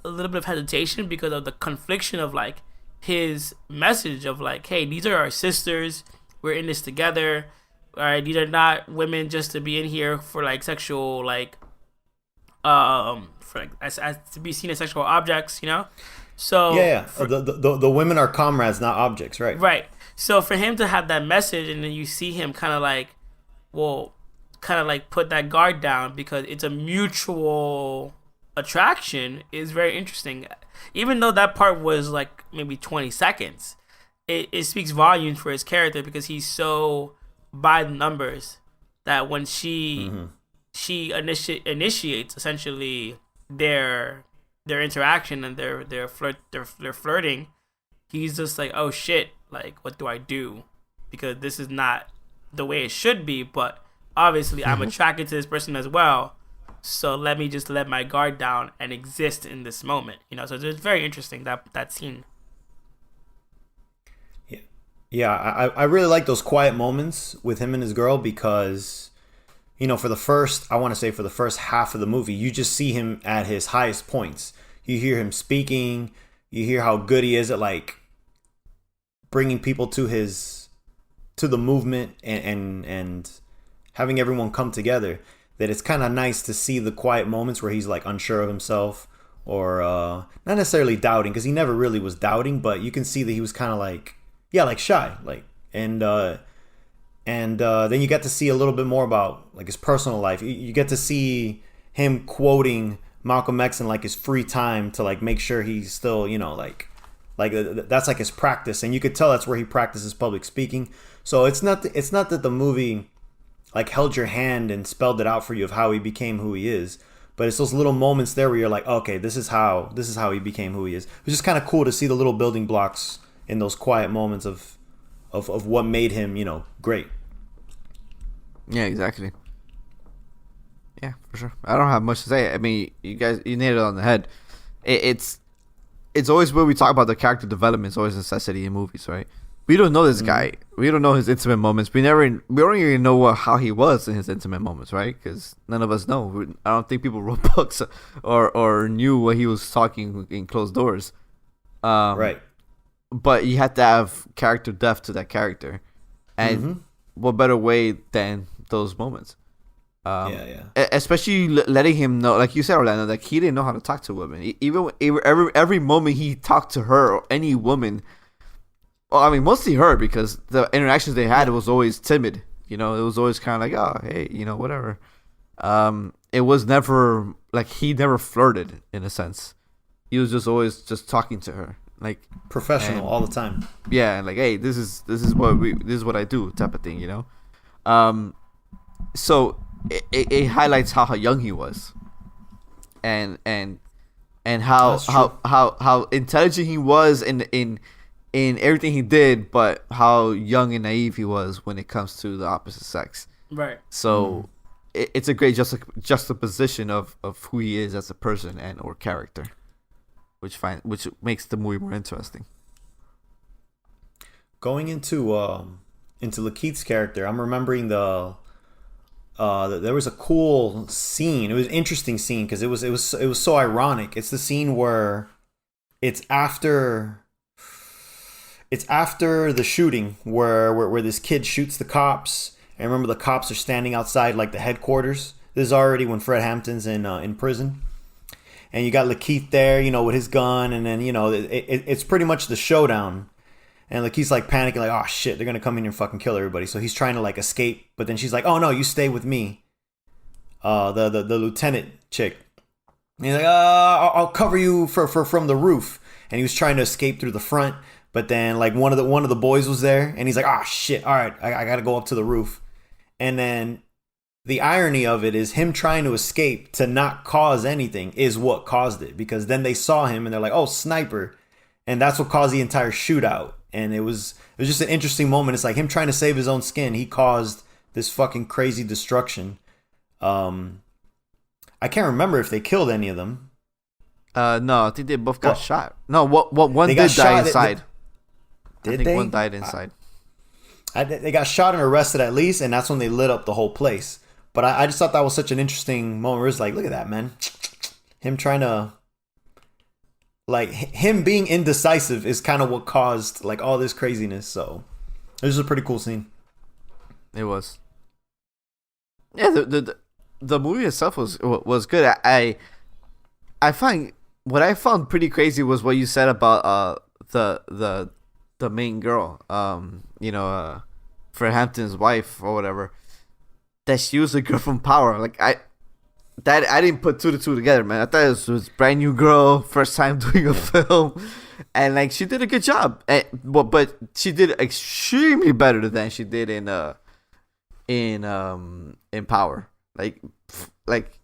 A little bit of hesitation because of the confliction of like his message of like, hey, these are our sisters, we're in this together. All right, these are not women just to be in here for like sexual like for like as to be seen as sexual objects, you know. So the women are comrades, not objects, right? Right. So for him to have that message, and then you see him kind of like put that guard down because it's a mutual attraction is very interesting. Even though that part was like maybe 20 seconds, it speaks volumes for his character because he's so by the numbers that when she initiates essentially their interaction and their flirting, he's just like, oh shit, like what do I do? Because this is not the way it should be, but obviously I'm attracted to this person as well. So let me just let my guard down and exist in this moment, you know. So it's very interesting that scene. Yeah, I really like those quiet moments with him and his girl because, for the first, I want to say for the first half of the movie, you just see him at his highest points. You hear him speaking, you hear how good he is at like bringing people to the movement and having everyone come together. That it's kind of nice to see the quiet moments where he's like unsure of himself or not necessarily doubting, because he never really was doubting, but you can see that he was kind of like, yeah, like shy, like, and then you get to see a little bit more about like his personal life. You get to see him quoting Malcolm X in like his free time to like make sure he's still, like that's like his practice, and you could tell that's where he practices public speaking. So it's not that the movie like held your hand and spelled it out for you of how he became who he is, but it's those little moments there where you're like, okay, this is how he became who he is. It's just kind of cool to see the little building blocks in those quiet moments of what made him, great. Yeah, exactly. Yeah, for sure. I don't have much to say. I mean, you nailed it on the head. It's always when we talk about the character development, it's always a necessity in movies, right? We don't know this guy. We don't know his intimate moments. We don't even know how he was in his intimate moments, right? Because none of us know. I don't think people wrote books or knew what he was talking in closed doors. Right. But you have to have character depth to that character, and what better way than those moments? Especially letting him know, like you said, Orlando, like he didn't know how to talk to women. Even every moment he talked to her or any woman. Well, I mean, mostly her, because the interactions they had, it was always timid. It was always kind of like, oh, hey, whatever. It was never, like, he never flirted, in a sense. He was just always just talking to her. Like, professional all the time. Yeah, and like, hey, this is what I do, type of thing, So it highlights how young he was. And how intelligent he was in everything he did, but how young and naive he was when it comes to the opposite sex. Right. So it's a great juxtaposition of who he is as a person and or character, which makes the movie more interesting. Going into Lakeith's character, I'm remembering there was a cool scene. It was an interesting scene because it was so ironic. It's the scene where it's after the shooting where this kid shoots the cops. And remember, the cops are standing outside like the headquarters. This is already when Fred Hampton's in prison, and you got Lakeith there, with his gun, and then it's pretty much the showdown. And Lakeith's like panicking, like, oh shit, they're gonna come in here and fucking kill everybody. So he's trying to like escape, but then she's like, oh no, you stay with me. The lieutenant chick. And he's like, I'll cover you from the roof. And he was trying to escape through the front, but then like one of the boys was there, and he's like, oh shit, all right, I gotta go up to the roof. And then the irony of it is him trying to escape to not cause anything is what caused it, because then they saw him and they're like, oh, sniper. And that's what caused the entire shootout. And it was just an interesting moment. It's like him trying to save his own skin. He caused this fucking crazy destruction. I can't remember if they killed any of them. No, I think they both got shot. No, one did die inside. I think one died inside. They got shot and arrested at least, and that's when they lit up the whole place. But I just thought that was such an interesting moment where it's like, look at that, man. Him trying to... Like, him being indecisive is kind of what caused, like, all this craziness. So, it was a pretty cool scene. It was. Yeah, the movie itself was good. I find... What I found pretty crazy was what you said about the main girl. Fred Hampton's wife or whatever. That she was a girl from Power. Like, I didn't put two to two together, man. I thought it was brand new girl, first time doing a film, and like she did a good job. But she did extremely better than she did in Power. Like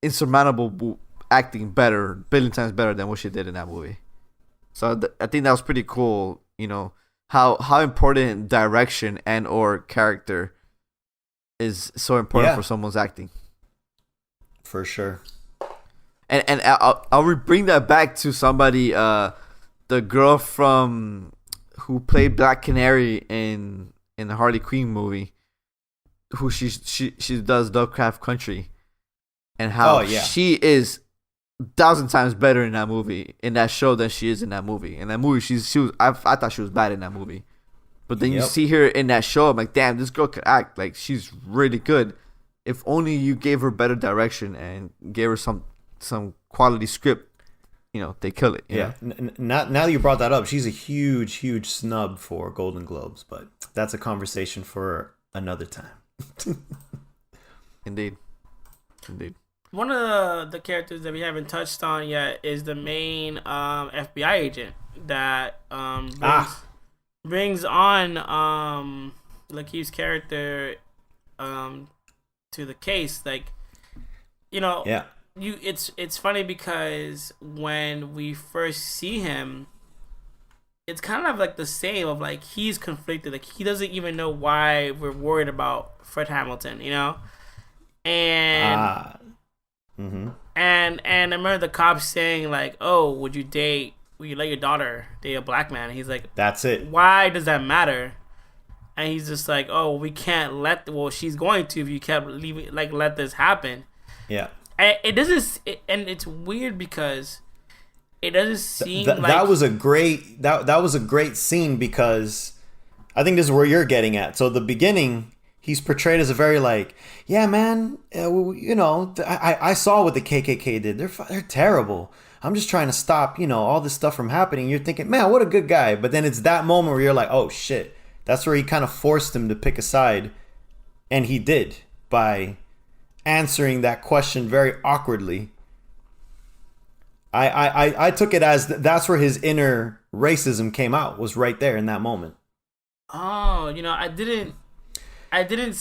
insurmountable acting, better, billion times better than what she did in that movie. So I think that was pretty cool. How important direction and or character is so important for someone's acting. For sure. And I'll bring that back to somebody, the girl from who played Black Canary in the Harley Quinn movie, who she does Lovecraft Country, and how she is 1,000 times better in that movie, in that show, than she is in that movie. In that movie, I thought she was bad in that movie, but then you see her in that show, I'm like, damn, this girl could act. Like, she's really good. If only you gave her better direction and gave her some quality script, they kill it. Yeah. Now that you brought that up, she's a huge snub for Golden Globes, but that's a conversation for another time. Indeed. One of the characters that we haven't touched on yet is the main FBI agent that brings on Lakeith's character to the case. Like, it's funny because when we first see him, it's kind of like the same of like he's conflicted. Like, he doesn't even know why we're worried about Fred Hamilton, and and I remember the cops saying like, "Oh, would you let your daughter date a black man?" And he's like, "That's it. Why does that matter?" And he's just like, "Oh, we can't she's going to if you kept let this happen." Yeah. And it doesn't, and it's weird because it doesn't seem like that was a great scene, because I think this is where you're getting at. So the beginning, he's portrayed as a very yeah, man, I saw what the KKK did. They're terrible. I'm just trying to stop, all this stuff from happening. You're thinking, man, what a good guy. But then it's that moment where you're like, oh shit. That's where he kind of forced him to pick a side, and he did by answering that question very awkwardly. I took it as that's where his inner racism came out, was right there in that moment. Oh, I didn't.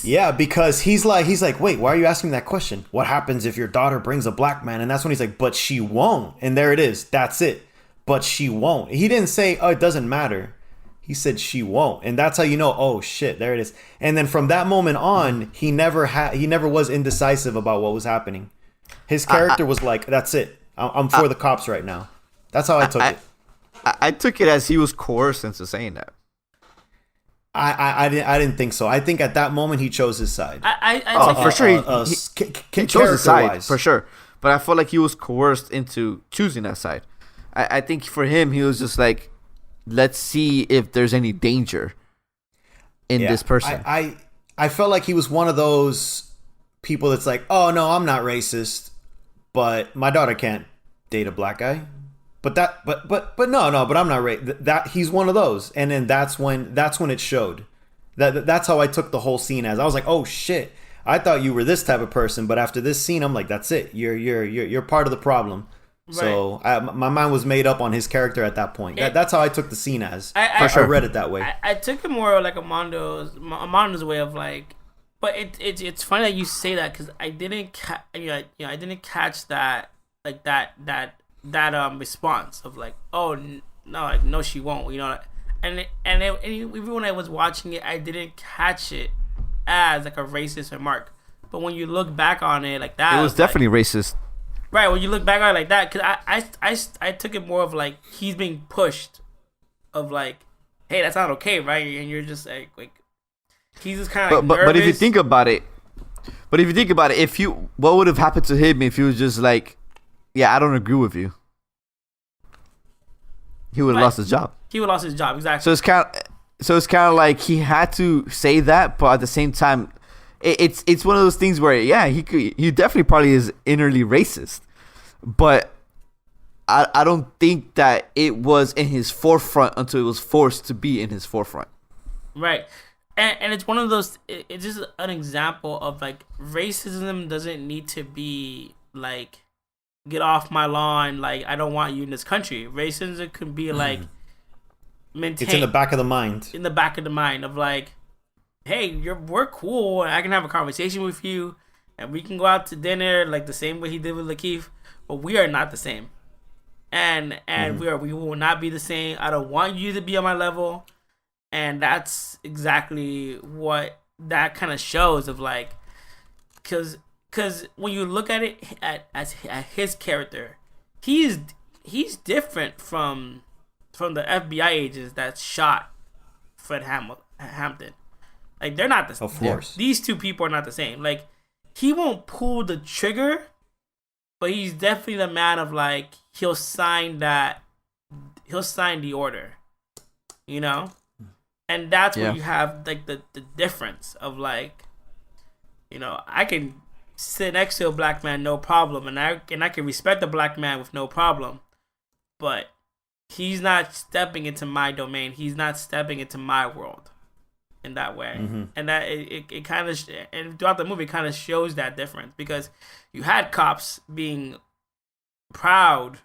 Yeah, because he's like, wait, why are you asking me that question? What happens if your daughter brings a black man? And that's when he's like, but she won't. And there it is. That's it. But she won't. He didn't say, oh, it doesn't matter. He said she won't. And that's how you know, oh shit, there it is. And then from that moment on, he never was indecisive about what was happening. His character was like, that's it. I'm for the cops right now. That's how I took it. I took it as he was coerced into saying that. I didn't think so. I think at that moment he chose his side. For sure he chose his side, for sure. But I felt like he was coerced into choosing that side. I think for him, he was just like, let's see if there's any danger in this person. I felt like he was one of those people that's like, oh no, I'm not racist, but my daughter can't date a black guy. But no, but I'm not racist. That he's one of those, and then that's when it showed. That's how I took the whole scene as. I was like, oh shit, I thought you were this type of person, but after this scene, I'm like, that's it. You're part of the problem. Right. So my mind was made up on his character at that point. That's how I took the scene as. I read it that way. I took it more like Amando's way of like, but it's funny that you say that because I didn't I didn't catch that like that response of like, oh no, like no, she won't, and even when I was watching it, I didn't catch it as like a racist remark. But when you look back on it like that, it was definitely racist. Right, when you look back on it like that, because I took it more of like he's being pushed, of like, hey, that's not okay, right? And you're just like he's just kind of but if you think about it, what would have happened to him if he was just like, yeah, I don't agree with you? He would have lost his job. He would have lost his job, exactly. So it's kind of like he had to say that, but at the same time, it's one of those things where he definitely probably is innerly racist, but I don't think that it was in his forefront until it was forced to be in his forefront. Right, and it's one of those. It's just an example of like racism doesn't need to be like, get off my lawn, like I don't want you in this country. Racism could be like maintained. It's in the back of the mind. In the back of the mind of like, hey, we're cool, and I can have a conversation with you, and we can go out to dinner like the same way he did with Lakeith, but we are not the same, and we will not be the same. I don't want you to be on my level, and that's exactly what that kind of shows of like, because when you look at it at his character, he's different from the FBI agents that shot Fred Hampton. Like, they're not the same. Of course. These two people are not the same. Like, he won't pull the trigger, but he's definitely the man of, like, he'll sign the order, you know? And that's where you have, like, the difference of, like, you know, I can sit next to a black man, no problem, and I can respect the black man with no problem, but he's not stepping into my domain. He's not stepping into my world in that way. And that it kind of, and throughout the movie, it kind of shows that difference, because you had cops being proud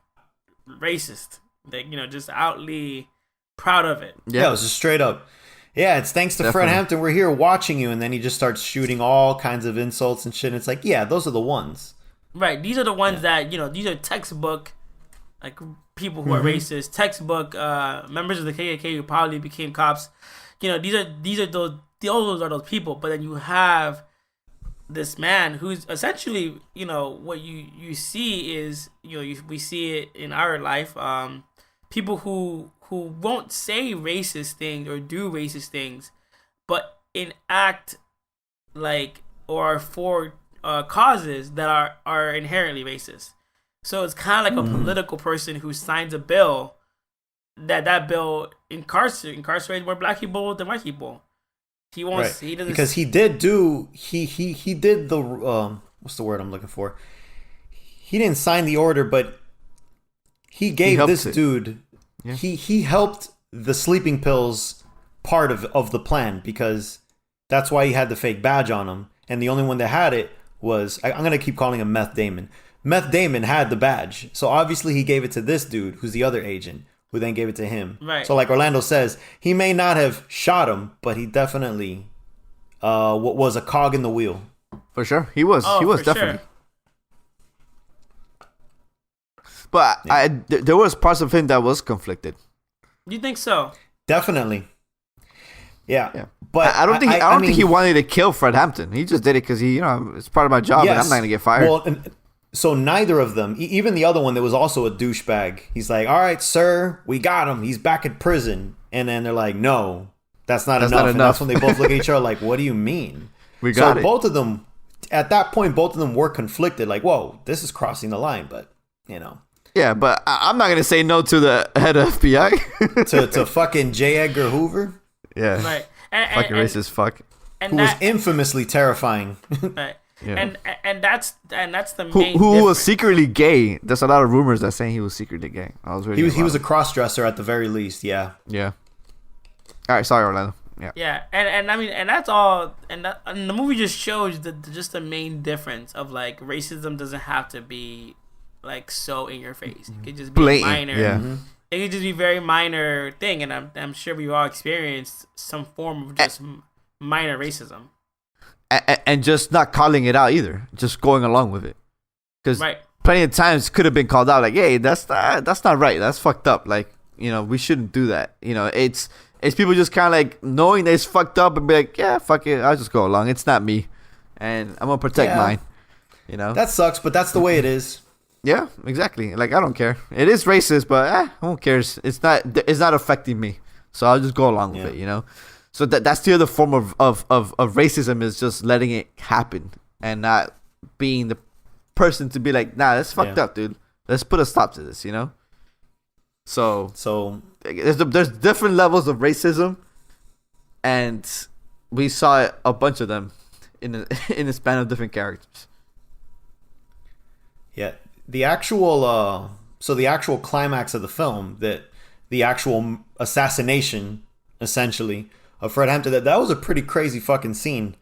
racist, like, you know, just outly proud of it. Yeah, it was just straight up. Yeah, it's thanks to Fred Hampton, we're here watching you, and then he just starts shooting all kinds of insults and shit. And it's like, yeah, those are the ones. Right, these are the ones that, you know, these are textbook, like, people who are racist, textbook members of the KKK who probably became cops. You know, those are those people. But then you have this man who's essentially, you know, what you see is, you know, we see it in our life. People who won't say racist things or do racist things, but enact like or for causes that are inherently racist. So it's kind of like a political person who signs a bill that bill incarcerates more black people than white people. He wants he doesn't, because he did the what's the word I'm looking for? He didn't sign the order, but he gave this dude. Yeah. He helped the sleeping pills part of the plan, because that's why he had the fake badge on him, and the only one that had it was, I'm gonna keep calling him Meth Damon. Meth Damon had the badge, so obviously he gave it to this dude who's the other agent, who then gave it to him. Right. So like Orlando says, he may not have shot him, but he definitely was a cog in the wheel. For sure, he was. He was definitely. Sure. But there was parts of him that was conflicted. You think so? Definitely. Yeah. But I don't think he wanted to kill Fred Hampton. He just did it because it's part of my job, and I'm not gonna get fired. Well, so neither of them, even the other one that was also a douchebag, he's like, "All right, sir, we got him. He's back in prison." And then they're like, "No, that's not enough." And that's when they both look at each other like, "What do you mean?" We got it. Both of them, at that point, both of them were conflicted. Like, "Whoa, this is crossing the line," but Yeah, but I'm not gonna say no to the head of FBI. to fucking J. Edgar Hoover. Yeah, right. Fucking racist fuck. Who was infamously terrifying. Right. Yeah. And that's the main. Who was secretly gay? There's a lot of rumors that saying he was secretly gay. He was a cross-dresser at the very least. Yeah. Yeah. All right, sorry, Orlando. Yeah. Yeah, and I mean, and that's all, and the movie just shows the main difference of, like, racism doesn't have to be, like, so in your face. It could just be blatant, minor. Yeah. It could just be a very minor thing, and I'm sure we've all experienced some form of just minor racism. And just not calling it out either, just going along with it. Because plenty of times could have been called out, like, "Hey, that's not right. That's fucked up. Like, we shouldn't do that." It's people just kind of like knowing that it's fucked up and be like, "Yeah, fuck it. I'll just go along. It's not me, and I'm gonna protect mine." That sucks, but that's the way it is. Yeah, exactly. Like, I don't care. It is racist, but who cares? It's not affecting me, so I'll just go along with it. So that's the other form of racism, is just letting it happen and not being the person to be like, "Nah, that's fucked up, dude. Let's put a stop to this." So there's different levels of racism, and we saw a bunch of them in a span of different characters. Yeah, the actual climax of the film, the actual assassination, essentially, of Fred Hampton, that was a pretty crazy fucking scene.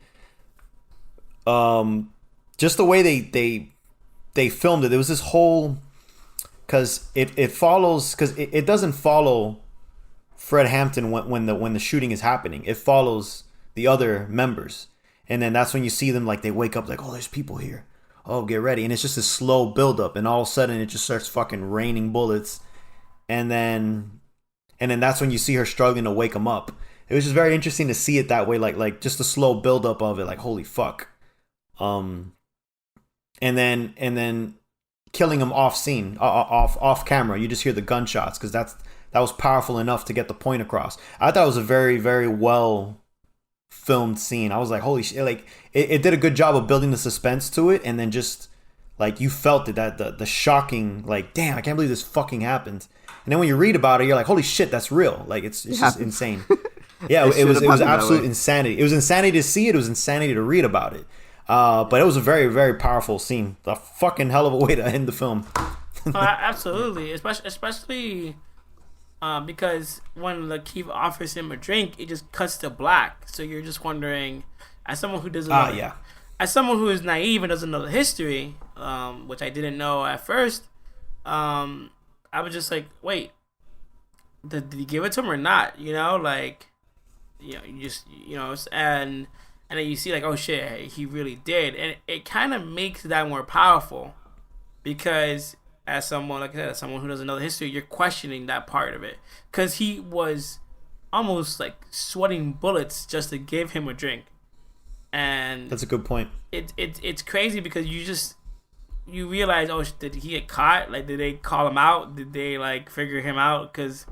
Just the way they filmed it, there was this whole, because it follows, because it doesn't follow Fred Hampton when the shooting is happening. It follows the other members, and then that's when you see them, like, they wake up like, "Oh, there's people here. Oh, get ready." And it's just a slow buildup, and all of a sudden it just starts fucking raining bullets, and then that's when you see her struggling to wake him up. It was just very interesting to see it that way, like just the slow buildup of it, like, holy fuck. And then killing him off scene, off camera. You just hear the gunshots, because that's was powerful enough to get the point across. I thought it was a very, very well filmed scene. I was like, holy shit! Like it did a good job of building the suspense to it, and then just like you felt it, that the shocking, like, damn, I can't believe this fucking happened. And then when you read about it, you're like, holy shit, that's real. Like it's just insane. Yeah, it was absolute insanity. It was insanity to see it. It was insanity to read about it. But it was a very, very powerful scene. A fucking hell of a way to end the film. Absolutely, especially because when Lakeith offers him a drink, it just cuts to black. So you're just wondering, as someone who doesn't know, as someone who is naive and doesn't know the history, which I didn't know at first, I was just like, wait, did he give it to him or not? You know, like, you just, and then you see like, oh shit, he really did, and it kind of makes that more powerful because as someone, like I said, as someone who doesn't know the history, you're questioning that part of it because he was almost like sweating bullets just to give him a drink, and that's a good point. It's crazy because you realize, oh, did he get caught? Like, did they call him out? Did they like figure him out? Because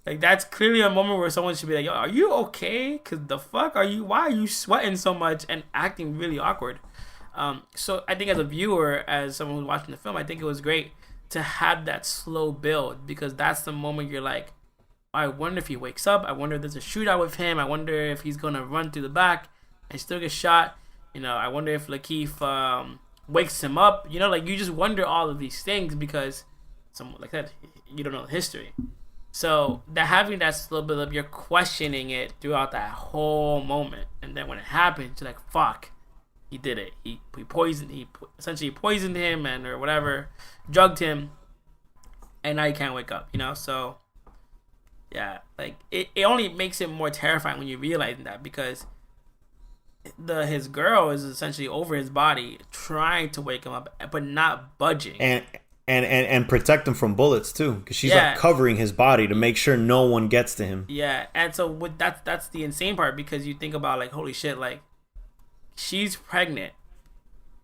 like that's clearly a moment where someone should be like, yo, are you okay? Because the fuck are you? Why are you sweating so much and acting really awkward? So I think as a viewer, as someone who's watching the film, I think it was great to have that slow build because that's the moment you're like, I wonder if he wakes up. I wonder if there's a shootout with him. I wonder if he's gonna run through the back and still get shot. I wonder if Lakeith wakes him up. Like you just wonder all of these things because, like that, you don't know the history. So having that slow build up, you're questioning it throughout that whole moment, and then when it happens, you're like, fuck. He did it. He essentially poisoned him or whatever, drugged him, and now he can't wake up. So yeah, like it only makes it more terrifying when you realize that because his girl is essentially over his body, trying to wake him up, but not budging, and protect him from bullets too, because she's like covering his body to make sure no one gets to him. Yeah, and so that's the insane part because you think about like, holy shit, like. She's pregnant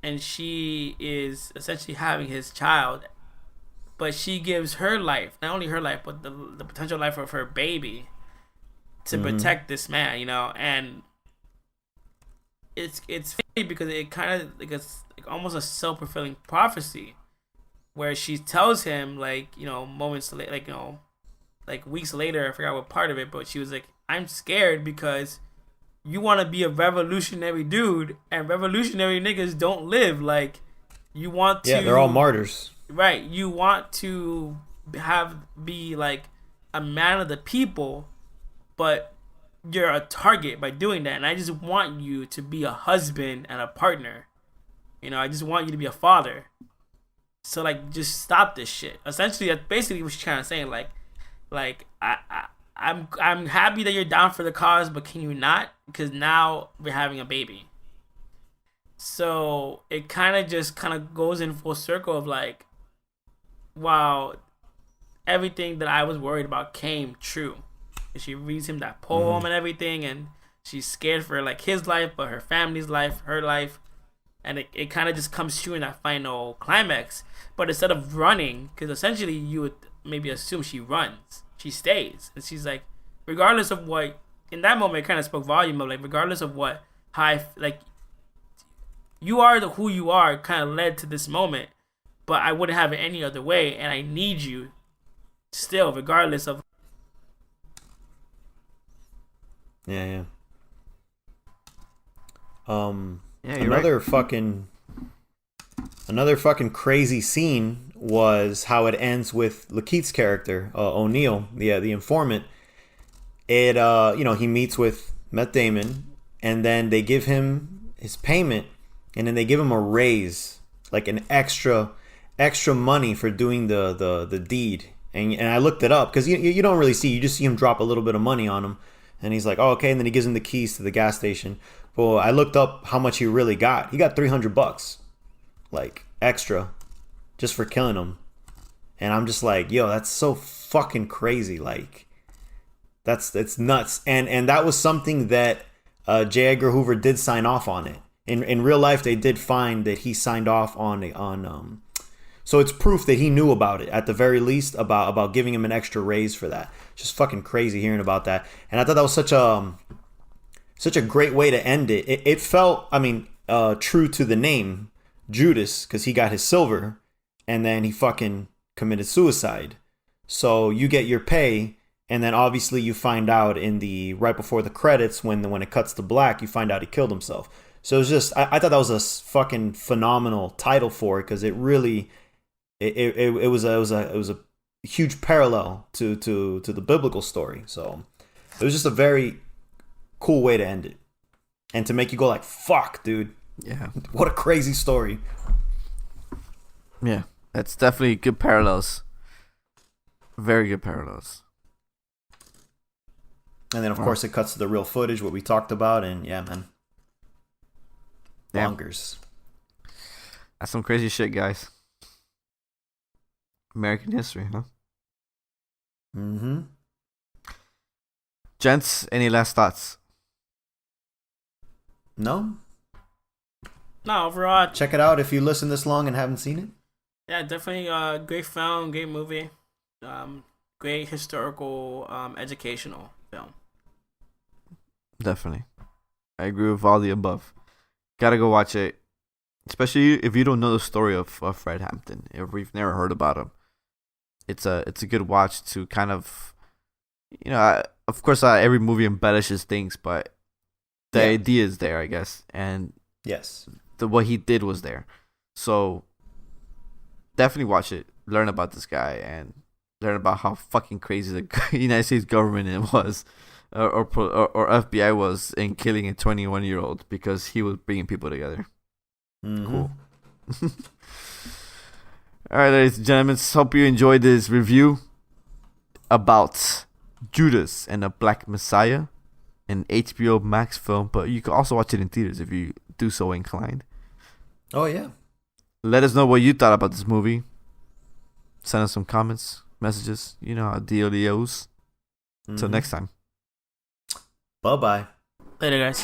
and she is essentially having his child, but she gives her life, not only her life, but the potential life of her baby to protect this man, and it's funny because it kind of like it's like almost a self-fulfilling prophecy where she tells him like, moments later, like, like weeks later, I forgot what part of it, but she was like, I'm scared because you want to be a revolutionary dude, and revolutionary niggas don't live. Like, you want to... Yeah, they're all martyrs. Right. You want to be like a man of the people, but you're a target by doing that. And I just want you to be a husband and a partner. I just want you to be a father. So, like, just stop this shit. Essentially, that's basically what she's trying to say. Like, I'm happy that you're down for the cause, but can you not? Because now we're having a baby. So it kind of goes in full circle of like, wow, everything that I was worried about came true. And she reads him that poem and everything, and she's scared for like his life, but her family's life, her life, and it kind of just comes true in that final climax. But instead of running, because essentially you would maybe assume she runs. She stays, and she's like, regardless of what, in that moment it kind of spoke volume of like, regardless of what, like, you are who you are kind of led to this moment, but I wouldn't have it any other way, and I need you still, regardless of. Yeah. Yeah, another right. Another fucking crazy scene was how it ends with Lakeith's character, O'Neill, the informant. It he meets with Matt Damon, and then they give him his payment, and then they give him a raise, like an extra money for doing the deed. And I looked it up because you don't really see, you just see him drop a little bit of money on him, and he's like, oh, okay, and then he gives him the keys to the gas station. Well, I looked up how much he really got. He got $300, like extra, just for killing him. And I'm just like, yo, that's so fucking crazy. Like, it's nuts. And that was something that J. Edgar Hoover did sign off on it. In real life, they did find that he signed off on So it's proof that he knew about it at the very least, about giving him an extra raise for that. Just fucking crazy hearing about that. And I thought that was such a great way to end it. It felt, I mean, true to the name Judas, because he got his silver and then he fucking committed suicide. So you get your pay, and then obviously you find out in the right before the credits when it cuts to black, you find out he killed himself. So it's just, I thought that was a fucking phenomenal title for it, because it really it was a huge parallel to the biblical story. So it was just a very cool way to end it, and to make you go like, fuck, dude. Yeah. What a crazy story. Yeah, that's definitely good parallels. Very good parallels. And then, of course, it cuts to the real footage, what we talked about, and yeah, man. Bonkers. That's some crazy shit, guys. American history, huh? Mm-hmm. Gents, any last thoughts? No? No, overall, Check it out if you listen this long and haven't seen it. yeah, definitely a great film, great movie, great historical, educational film. Definitely. I agree with all the above. Gotta go watch it. Especially if you don't know the story of Fred Hampton. If we've never heard about him. It's a good watch to kind of, of course, every movie embellishes things, but the idea is there, I guess. And yes, what he did was there. So definitely watch it. Learn about this guy and learn about how fucking crazy the United States government was, or FBI was, in killing a 21-year-old because he was bringing people together. Mm-hmm. Cool. All right, ladies and gentlemen, hope you enjoyed this review about Judas and the Black Messiah, an HBO Max film, but you can also watch it in theaters if you do so inclined. Oh, yeah. Let us know what you thought about this movie. Send us some comments, messages. You know how deal goes. Until next time. Bye-bye. Later, guys.